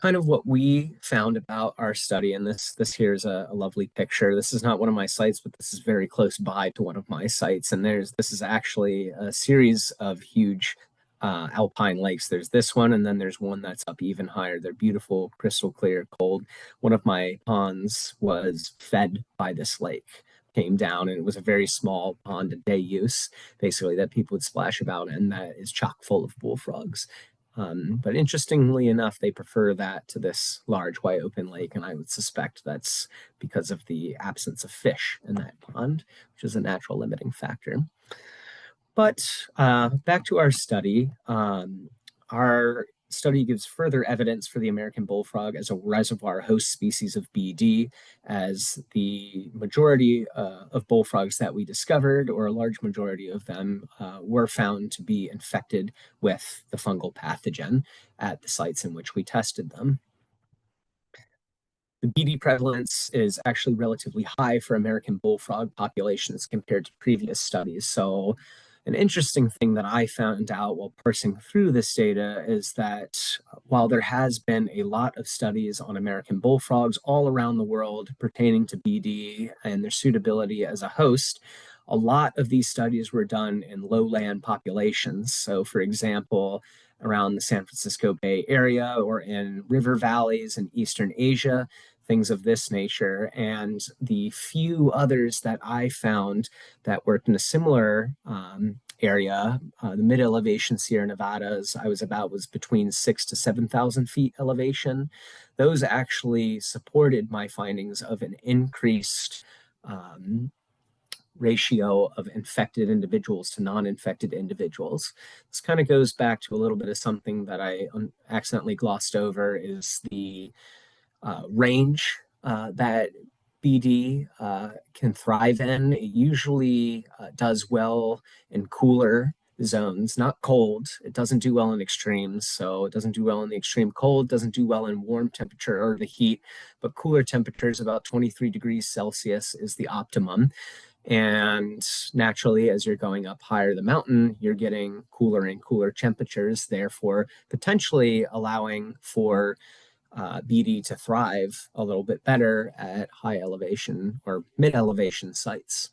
Kind of what we found about our study, and this here is a lovely picture. This is not one of my sites, but this is very close by to one of my sites. And this is actually a series of huge alpine lakes. There's this one, and then there's one that's up even higher. They're beautiful, crystal clear, cold. One of my ponds was fed by this lake. Came down, and it was a very small pond of day use, basically, that people would splash about, and that is chock full of bullfrogs. But interestingly enough, they prefer that to this large white open lake, and I would suspect that's because of the absence of fish in that pond, which is a natural limiting factor. But back to our study. Our study gives further evidence for the American bullfrog as a reservoir host species of BD, as the majority of bullfrogs that we discovered, or a large majority of them, were found to be infected with the fungal pathogen at the sites in which we tested them. The BD prevalence is actually relatively high for American bullfrog populations compared to previous studies. So an interesting thing that I found out while parsing through this data is that while there has been a lot of studies on American bullfrogs all around the world pertaining to BD and their suitability as a host, a lot of these studies were done in lowland populations. So, for example, around the San Francisco Bay Area or in river valleys in Eastern Asia, things of this nature. And the few others that I found that worked in a similar area, the mid-elevation Sierra Nevadas, was between 6,000 to 7,000 feet elevation. Those actually supported my findings of an increased ratio of infected individuals to non-infected individuals. This kind of goes back to a little bit of something that I accidentally glossed over, is the range that BD can thrive in. It usually does well in cooler zones, not cold. It doesn't do well in extremes. So it doesn't do well in the extreme cold, doesn't do well in warm temperature or the heat, but cooler temperatures, about 23 degrees Celsius, is the optimum. And naturally, as you're going up higher the mountain, you're getting cooler and cooler temperatures, therefore potentially allowing for BD to thrive a little bit better at high elevation or mid elevation sites.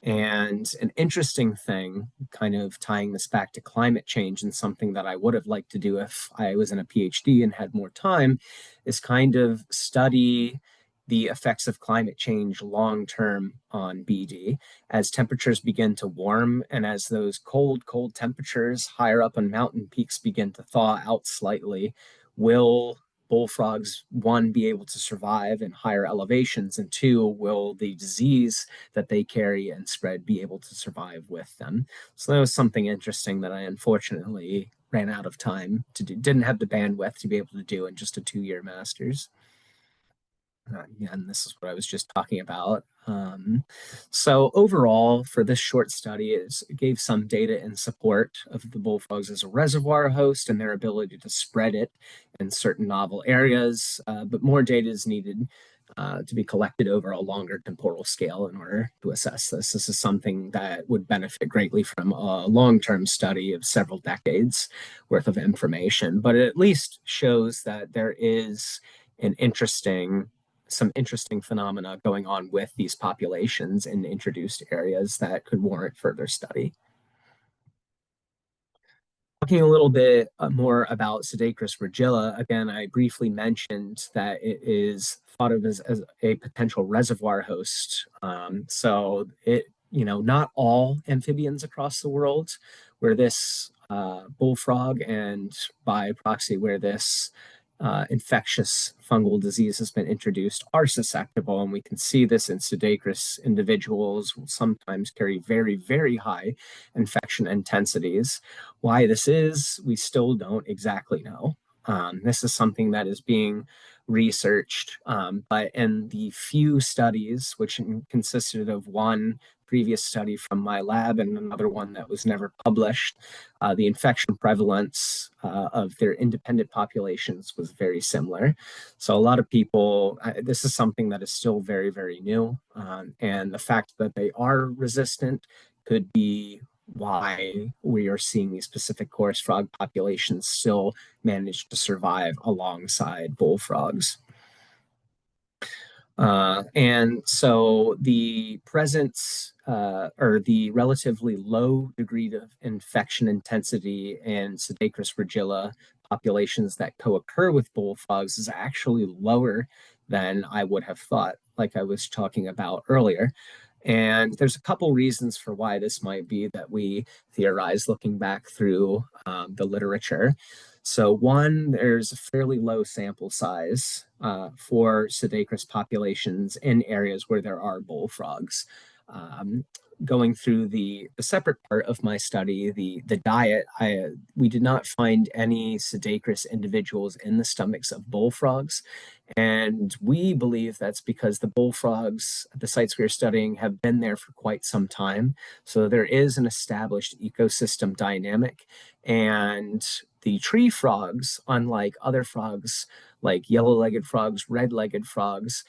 And an interesting thing, kind of tying this back to climate change and something that I would have liked to do if I was in a PhD and had more time, is kind of study the effects of climate change long term on BD as temperatures begin to warm and as those cold temperatures higher up on mountain peaks begin to thaw out slightly. Will bullfrogs, one, be able to survive in higher elevations, and two, will the disease that they carry and spread be able to survive with them? So that was something interesting that I unfortunately ran out of time to do, didn't have the bandwidth to be able to do in just a 2-year master's. And this is what I was just talking about. So overall, for this short study, it gave some data in support of the bullfrogs as a reservoir host and their ability to spread it in certain novel areas, but more data is needed to be collected over a longer temporal scale in order to assess this. This is something that would benefit greatly from a long-term study of several decades worth of information, but it at least shows that there is some interesting phenomena going on with these populations in introduced areas that could warrant further study. Talking a little bit more about Pseudacris regilla, again, I briefly mentioned that it is thought of as a potential reservoir host. Not all amphibians across the world where this bullfrog, and by proxy where this infectious fungal disease has been introduced, are susceptible. And we can see this in Pseudacris individuals will sometimes carry very, very high infection intensities. Why this is, we still don't exactly know. This is something that is being researched, but in the few studies, which consisted of one previous study from my lab and another one that was never published, the infection prevalence of their independent populations was very similar. So a lot of people, this is something that is still very, very new. And the fact that they are resistant could be why we are seeing these Pacific chorus frog populations still manage to survive alongside bullfrogs. And so the presence or the relatively low degree of infection intensity in Pseudacris regilla populations that co-occur with bullfrogs is actually lower than I would have thought, like I was talking about earlier. And there's a couple reasons for why this might be that we theorize looking back through the literature. So one, there's a fairly low sample size for Pseudacris populations in areas where there are bullfrogs. Going through the separate part of my study, the diet, we did not find any Pseudacris individuals in the stomachs of bullfrogs. And we believe that's because the bullfrogs, the sites we are studying, have been there for quite some time. So there is an established ecosystem dynamic. And the tree frogs, unlike other frogs like yellow-legged frogs, red-legged frogs,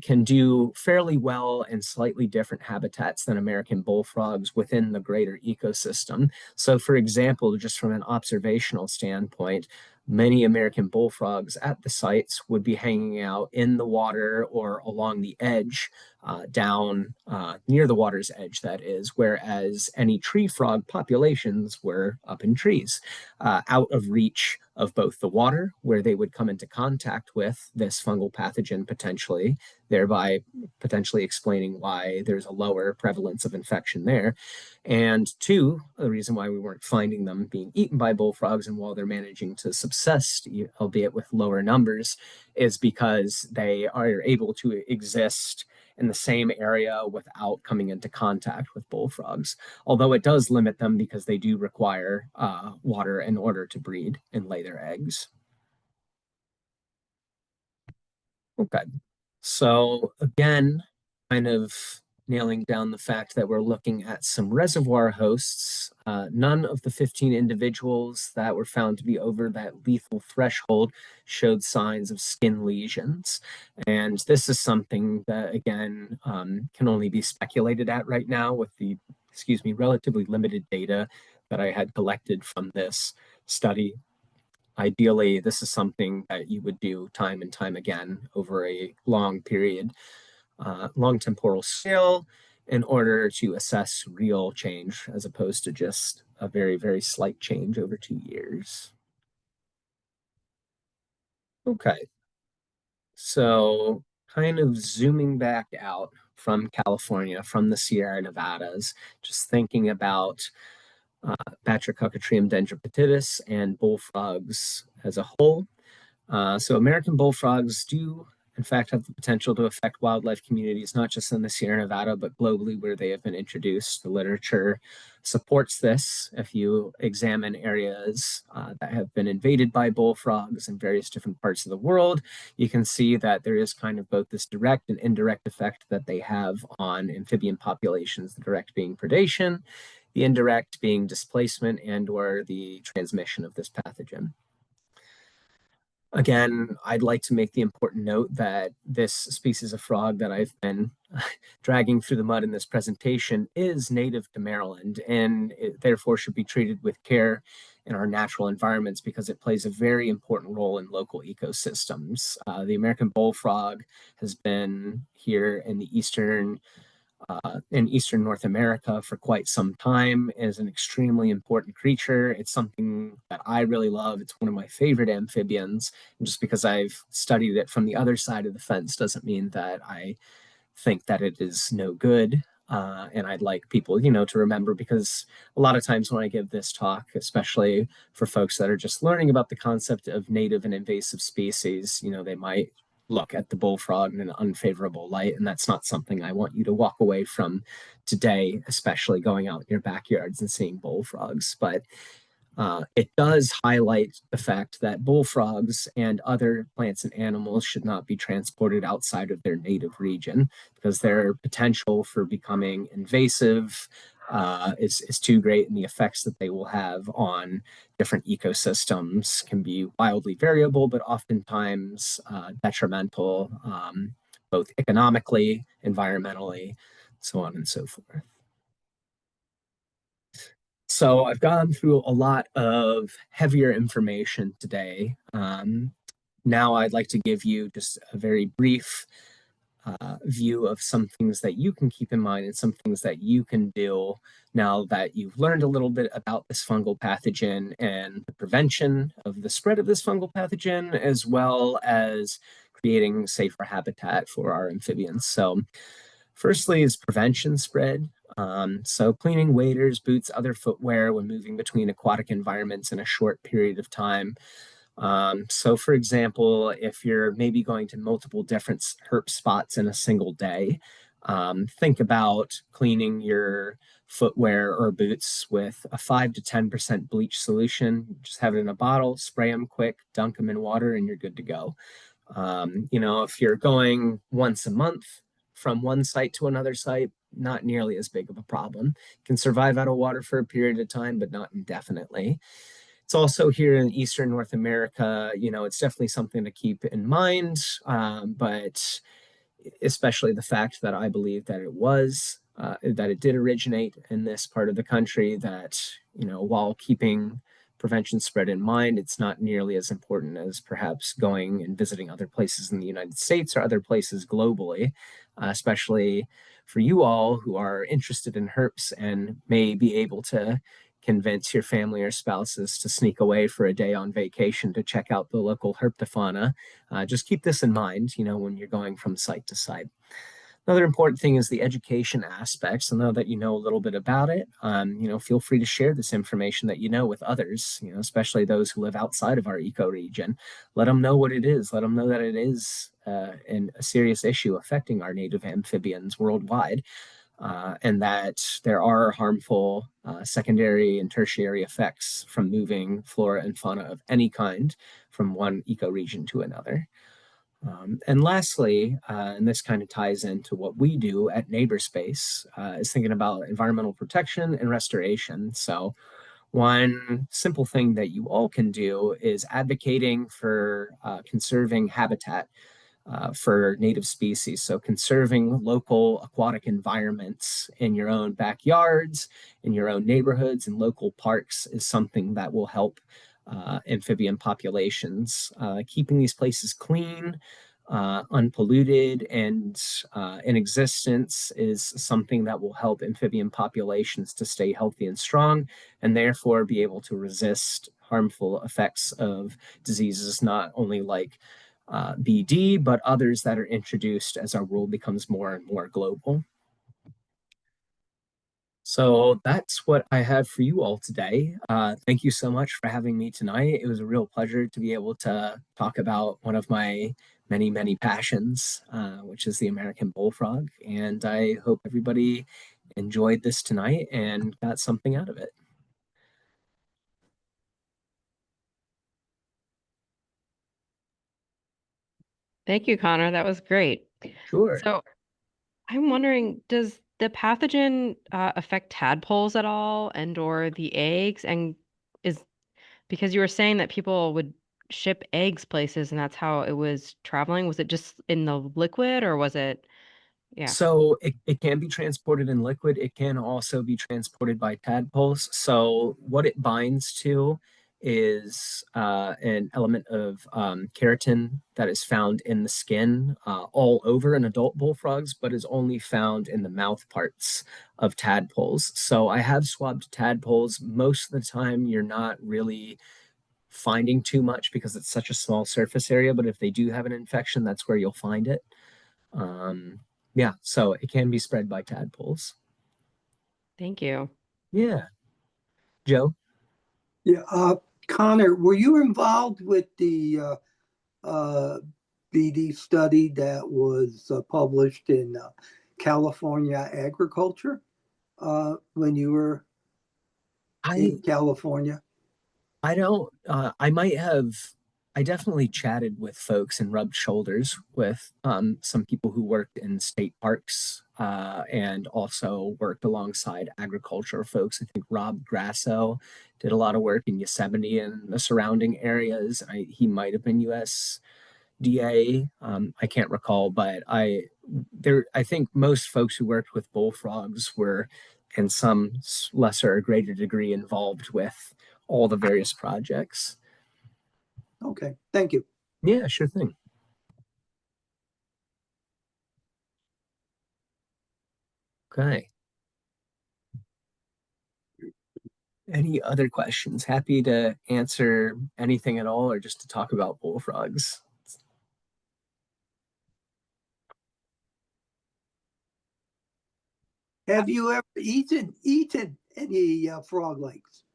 can do fairly well in slightly different habitats than American bullfrogs within the greater ecosystem. So, for example, just from an observational standpoint, many American bullfrogs at the sites would be hanging out in the water or along the edge, down near the water's edge, that is, whereas any tree frog populations were up in trees, out of reach of both the water, where they would come into contact with this fungal pathogen potentially, thereby potentially explaining why there's a lower prevalence of infection there. And two, the reason why we weren't finding them being eaten by bullfrogs and while they're managing to subsist, albeit with lower numbers, is because they are able to exist in the same area without coming into contact with bullfrogs. Although it does limit them because they do require water in order to breed and lay their eggs. Okay, so again, kind of nailing down the fact that we're looking at some reservoir hosts. None of the 15 individuals that were found to be over that lethal threshold showed signs of skin lesions. And this is something that, again, can only be speculated at right now with the, relatively limited data that I had collected from this study. Ideally, this is something that you would do time and time again over a long period, long temporal scale, in order to assess real change as opposed to just a very, very slight change over 2 years. Okay, so kind of zooming back out from California, from the Sierra Nevadas, just thinking about Batrachochytrium dendrobatidis and bullfrogs as a whole. So American bullfrogs do, in fact, have the potential to affect wildlife communities, not just in the Sierra Nevada, but globally where they have been introduced. The literature supports this. If you examine areas that have been invaded by bullfrogs in various different parts of the world, you can see that there is kind of both this direct and indirect effect that they have on amphibian populations, the direct being predation, the indirect being displacement and or the transmission of this pathogen. Again, I'd like to make the important note that this species of frog that I've been dragging through the mud in this presentation is native to Maryland, and it therefore should be treated with care in our natural environments because it plays a very important role in local ecosystems. The American bullfrog has been here in Eastern North America for quite some time. It is an extremely important creature. It's something that I really love. It's one of my favorite amphibians. And just because I've studied it from the other side of the fence doesn't mean that I think that it is no good. And I'd like people, to remember because a lot of times when I give this talk, especially for folks that are just learning about the concept of native and invasive species, they might look at the bullfrog in an unfavorable light. And that's not something I want you to walk away from today, especially going out in your backyards and seeing bullfrogs. But it does highlight the fact that bullfrogs and other plants and animals should not be transported outside of their native region because their potential for becoming invasive is too great, and the effects that they will have on different ecosystems can be wildly variable, but oftentimes detrimental, both economically, environmentally, so on and so forth. So I've gone through a lot of heavier information today. Now I'd like to give you just a very brief view of some things that you can keep in mind and some things that you can do now that you've learned a little bit about this fungal pathogen and the prevention of the spread of this fungal pathogen, as well as creating safer habitat for our amphibians. So firstly is prevention spread. So cleaning waders, boots, other footwear when moving between aquatic environments in a short period of time. So for example, if you're maybe going to multiple different herp spots in a single day, think about cleaning your footwear or boots with a 5 to 10% bleach solution. Just have it in a bottle, spray them quick, dunk them in water, and you're good to go. If you're going once a month from one site to another site, not nearly as big of a problem. Can survive out of water for a period of time, but not indefinitely. It's also here in Eastern North America, it's definitely something to keep in mind, but especially the fact that I believe that that it did originate in this part of the country, that, while keeping prevention spread in mind, it's not nearly as important as perhaps going and visiting other places in the United States or other places globally, especially for you all who are interested in herps and may be able to convince your family or spouses to sneak away for a day on vacation to check out the local herpetofauna. Just keep this in mind, when you're going from site to site. Another important thing is the education aspect. So now that you know a little bit about it, feel free to share this information that you know with others, especially those who live outside of our ecoregion. Let them know what it is. Let them know that it is a serious issue affecting our native amphibians worldwide, and that there are harmful secondary and tertiary effects from moving flora and fauna of any kind from one ecoregion to another. And lastly, and this kind of ties into what we do at Neighborspace, is thinking about environmental protection and restoration. So one simple thing that you all can do is advocating for conserving habitat for native species. So conserving local aquatic environments in your own backyards, in your own neighborhoods, and local parks is something that will help amphibian populations. Keeping these places clean, unpolluted, and in existence is something that will help amphibian populations to stay healthy and strong, and therefore be able to resist harmful effects of diseases, not only like BD, but others that are introduced as our world becomes more and more global. So that's what I have for you all today. Thank you so much for having me tonight. It was a real pleasure to be able to talk about one of my many, many passions, which is the American bullfrog. And I hope everybody enjoyed this tonight and got something out of it. Thank you, Connor. That was great. Sure. So I'm wondering, does the pathogen affect tadpoles at all and or the eggs? And is because you were saying that people would ship eggs places and that's how it was traveling? Was it just in the liquid or was it, yeah. So it can be transported in liquid. It can also be transported by tadpoles. So what it binds to is an element of keratin that is found in the skin all over in adult bullfrogs, but is only found in the mouth parts of tadpoles. So I have swabbed tadpoles. Most of the time, you're not really finding too much because it's such a small surface area. But if they do have an infection, that's where you'll find it. Um, yeah, so it can be spread by tadpoles. Thank you. Yeah. Joe? Yeah, Connor, were you involved with the uh, BD study that was published in California Agriculture when you were I in California? I don't I might have I definitely chatted with folks and rubbed shoulders with some people who worked in state parks and also worked alongside agriculture folks. I think Rob Grasso did a lot of work in Yosemite and the surrounding areas. He might have been USDA. I can't recall, but I think most folks who worked with bullfrogs were in some lesser or greater degree involved with all the various projects. Okay, thank you. Yeah, sure thing. Okay. Any other questions? Happy to answer anything at all or just to talk about bullfrogs. Have you ever eaten any frog legs?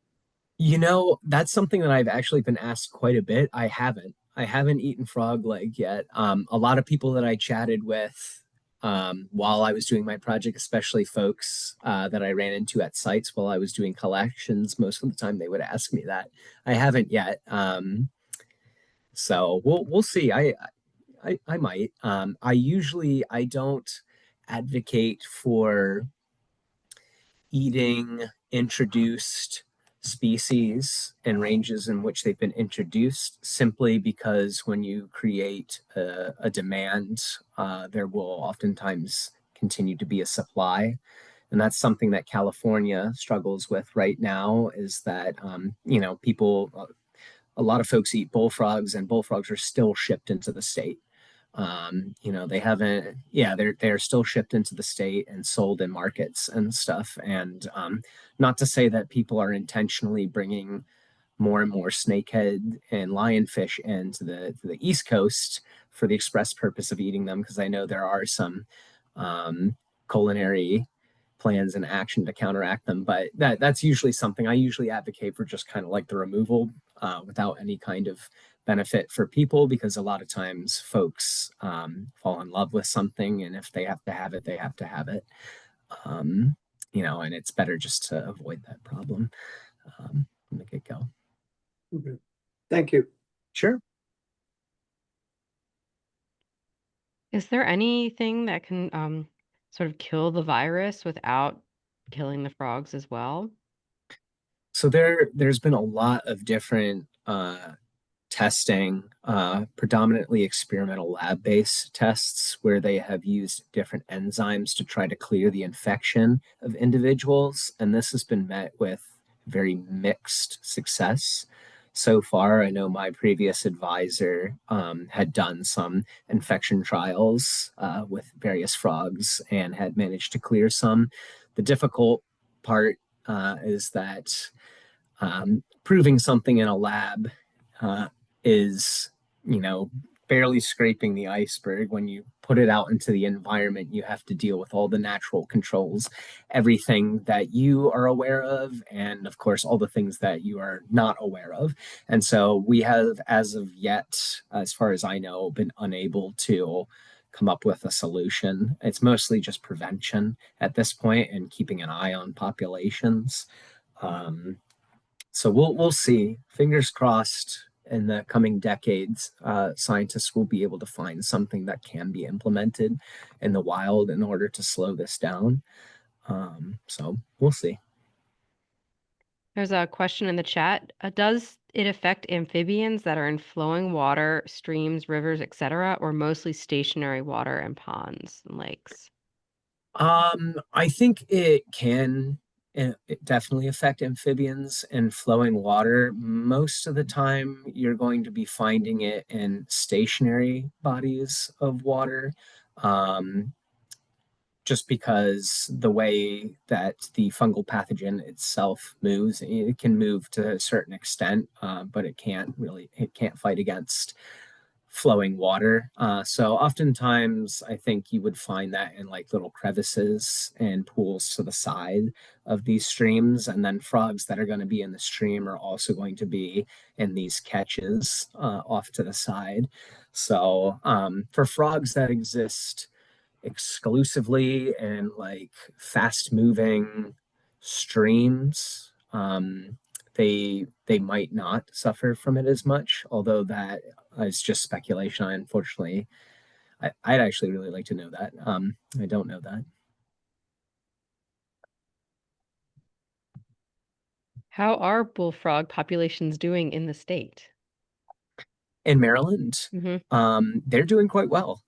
That's something that I've actually been asked quite a bit. I haven't. I haven't eaten frog leg yet. A lot of people that I chatted with while I was doing my project, especially folks that I ran into at sites while I was doing collections, most of the time they would ask me that. I haven't yet. So we'll see. I might. I don't advocate for eating introduced species and ranges in which they've been introduced simply because when you create a demand, there will oftentimes continue to be a supply. And that's something that California struggles with right now is that, a lot of folks eat bullfrogs and bullfrogs are still shipped into the state. They haven't, yeah, they're still shipped into the state and sold in markets and stuff. And not to say that people are intentionally bringing more and more snakehead and lionfish into the East Coast for the express purpose of eating them, because I know there are some um, culinary plans and action to counteract them. But that's usually something I usually advocate for, just kind of like the removal without any kind of benefit for people, because a lot of times folks fall in love with something, and if they have to have it, they have to have it. Um, and it's better just to avoid that problem from the get go. Okay. Thank you. Sure. Is there anything that can sort of kill the virus without killing the frogs as well? So there's been a lot of different testing, predominantly experimental lab-based tests, where they have used different enzymes to try to clear the infection of individuals, and this has been met with very mixed success. So far, I know my previous advisor had done some infection trials with various frogs and had managed to clear some. The difficult part is that proving something in a lab uh, is, you know, barely scraping the iceberg. When you put it out into the environment, you have to deal with all the natural controls, everything that you are aware of, and of course, all the things that you are not aware of. And so we have, as of yet, as far as I know, been unable to come up with a solution. It's mostly just prevention at this point and keeping an eye on populations. Um, so we'll see. Fingers crossed. In the coming decades, scientists will be able to find something that can be implemented in the wild in order to slow this down. So we'll see. There's a question in the chat. Does it affect amphibians that are in flowing water, streams, rivers, etc., or mostly stationary water and ponds and lakes? I think it can it definitely affect amphibians and flowing water. Most of the time, you're going to be finding it in stationary bodies of water. Um, just because the way that the fungal pathogen itself moves, it can move to a certain extent, but it can't fight against flowing water. So oftentimes, I think you would find that in like little crevices and pools to the side of these streams. And then frogs that are going to be in the stream are also going to be in these catches off to the side. So for frogs that exist exclusively in like fast moving streams, they might not suffer from it as much, although that is just speculation. I'd actually really like to know that. I don't know that. How are bullfrog populations doing in the state? In Maryland, Mm-hmm. they're doing quite well,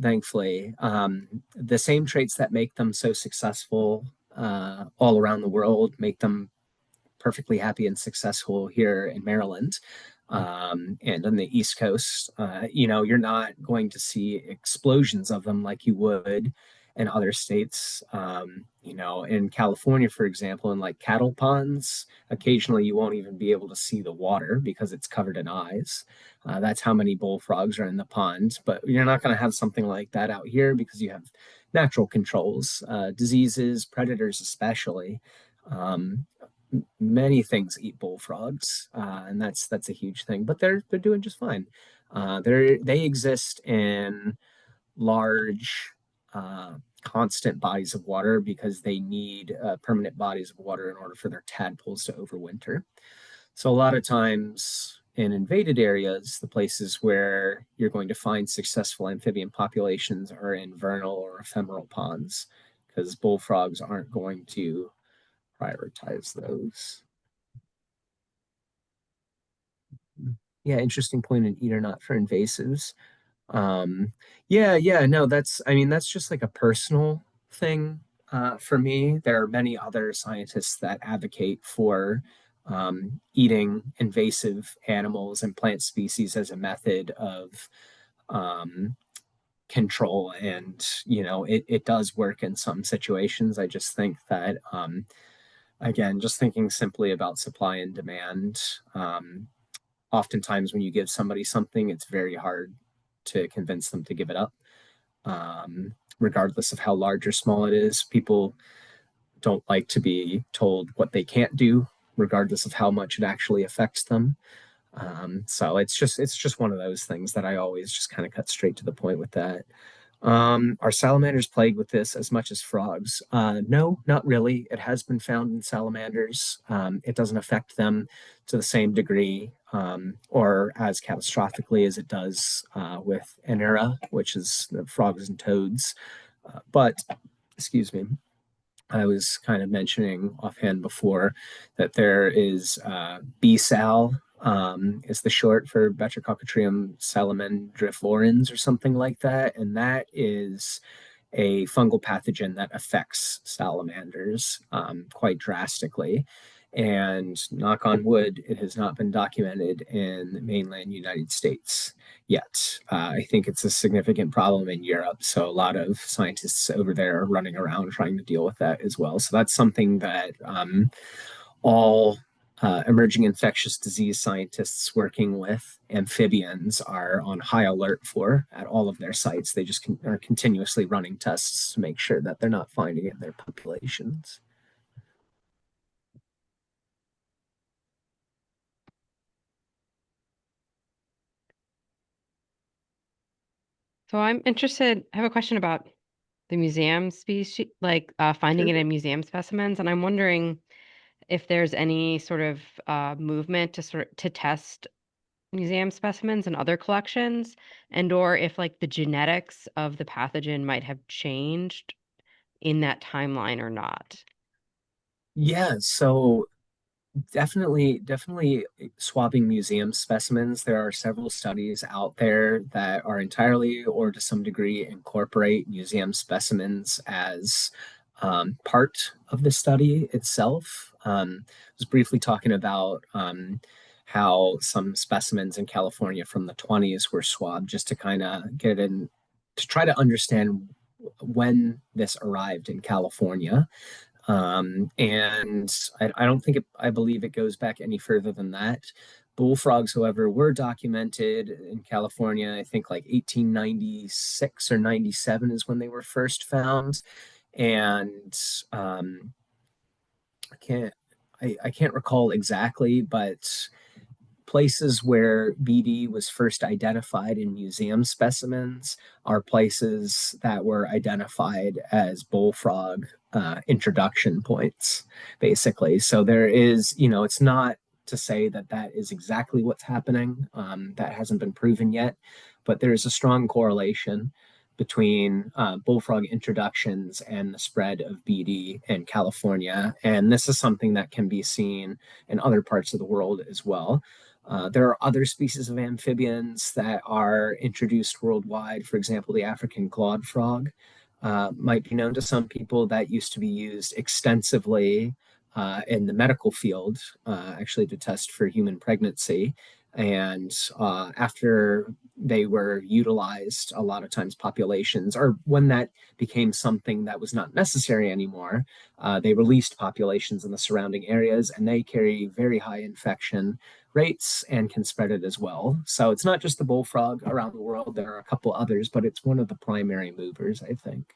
thankfully. The same traits that make them so successful all around the world make them perfectly happy and successful here in Maryland. And on the East Coast, you're not going to see explosions of them like you would in other states. In California, for example, in like cattle ponds, occasionally you won't even be able to see the water because it's covered in eyes. That's how many bullfrogs are in the pond. But you're not going to have something like that out here because you have natural controls, diseases, predators, especially. Um, Many things eat bullfrogs, and that's a huge thing. But they're doing just fine. They exist in large, constant bodies of water because they need permanent bodies of water in order for their tadpoles to overwinter. So a lot of times in invaded areas, the places where you're going to find successful amphibian populations are in vernal or ephemeral ponds because bullfrogs aren't going to prioritize those. Yeah, interesting point in eat or not for invasives. Yeah, no, that's just like a personal thing for me. There are many other scientists that advocate for eating invasive animals and plant species as a method of um, control. And, it does work in some situations. I just think that, again, just thinking simply about supply and demand, oftentimes when you give somebody something, it's very hard to convince them to give it up, regardless of how large or small it is. People don't like to be told what they can't do, regardless of how much it actually affects them. So it's just one of those things that I always just kind of cut straight to the point with that. Are salamanders plagued with this as much as frogs? No, not really. It has been found in salamanders. It doesn't affect them to the same degree or as catastrophically as it does with Anera, which is the frogs and toads. But, excuse me, I was kind of mentioning offhand before that there is BSAL, is the short for Batrachochytrium salamandriforans or something like that. And that is a fungal pathogen that affects salamanders quite drastically. And knock on wood, it has not been documented in the mainland United States yet. I think it's a significant problem in Europe. So a lot of scientists over there are running around trying to deal with that as well. So that's something that all emerging infectious disease scientists working with amphibians are on high alert for at all of their sites. They just are continuously running tests to make sure that they're not finding it in their populations. So I'm interested, I have a question about the museum species, like finding Sure. it in museum specimens, and I'm wondering if there's any sort of movement to test museum specimens and other collections, and or if like the genetics of the pathogen might have changed in that timeline or not. Yeah, so Definitely swapping museum specimens. There are several studies out there that are entirely or to some degree incorporate museum specimens as part of the study itself. I was briefly talking about how some specimens in California from the 20s were swabbed just to kind of get in to try to understand when this arrived in California. And I don't think I believe it goes back any further than that. Bullfrogs, however, were documented in California. I think like 1896 or 97 is when they were first found. And I can't I can't recall exactly, but places where BD was first identified in museum specimens are places that were identified as bullfrog introduction points, basically. So there is, it's not to say that that is exactly what's happening. That hasn't been proven yet, but there is a strong correlation between bullfrog introductions and the spread of BD in California. And this is something that can be seen in other parts of the world as well. There are other species of amphibians that are introduced worldwide. For example, the African clawed frog might be known to some people. That used to be used extensively in the medical field, actually to test for human pregnancy. And after they were utilized, a lot of times populations, or when that became something that was not necessary anymore, they released populations in the surrounding areas, and they carry very high infection rates and can spread it as well. So it's not just the bullfrog around the world. There are a couple others, but it's one of the primary movers, I think.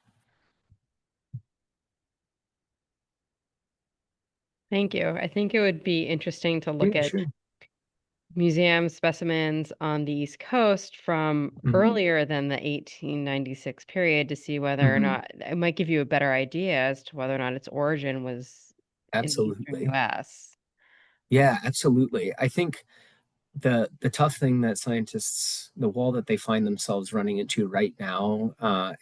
Thank you. I think it would be interesting to look Yeah, at sure. museum specimens on the East Coast from Mm-hmm. earlier than the 1896 period to see whether or Mm-hmm. not it might give you a better idea as to whether or not its origin was in the Eastern Absolutely. US. Yeah, absolutely. I think the tough thing that scientists, the wall that they find themselves running into right now,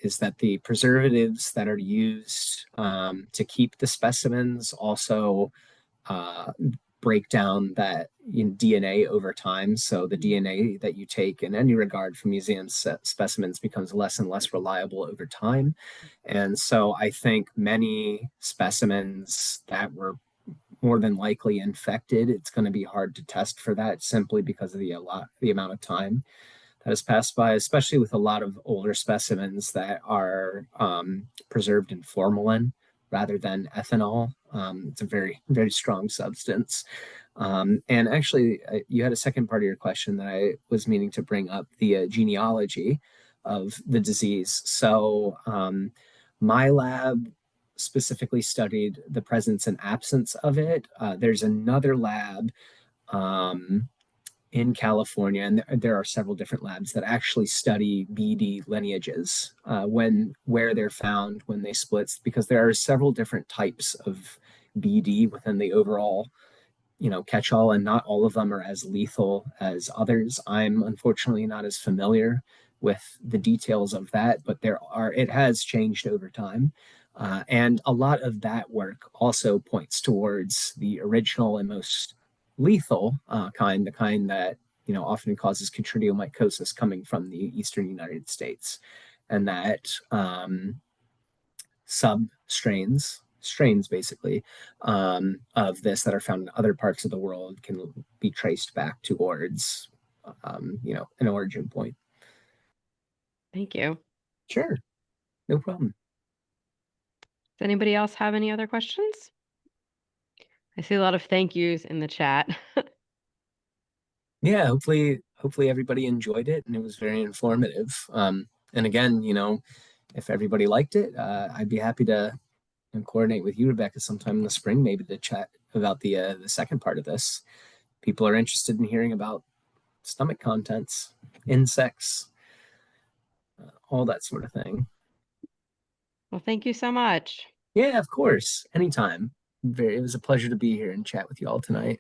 is that the preservatives that are used to keep the specimens also uh, break down that DNA over time. So the DNA that you take in any regard from museum specimens becomes less and less reliable over time. And so I think many specimens that were more than likely infected, it's going to be hard to test for that simply because of the amount of time that has passed by, especially with a lot of older specimens that are preserved in formalin rather than ethanol. It's a very strong substance. And actually, you had a second part of your question that I was meaning to bring up, the genealogy of the disease. So, my lab specifically studied the presence and absence of it. There's another lab um, in California, and there are several different labs that actually study BD lineages when where they're found, when they split, because there are several different types of BD within the overall catch all, and not all of them are as lethal as others. I'm unfortunately not as familiar with the details of that, but it has changed over time. And a lot of that work also points towards the original and most lethal kind, the kind that often causes chytridiomycosis, coming from the eastern United States, and that strains basically of this that are found in other parts of the world can be traced back towards an origin point. Thank you. Sure, no problem. Does anybody else have any other questions? I see a lot of thank yous in the chat. Yeah, hopefully everybody enjoyed it and it was very informative. And again, if everybody liked it, I'd be happy to coordinate with you, Rebecca, sometime in the spring, maybe to chat about the second part of this. People are interested in hearing about stomach contents, insects, all that sort of thing. Well, thank you so much. Yeah, of course. Anytime. It was a pleasure to be here and chat with you all tonight.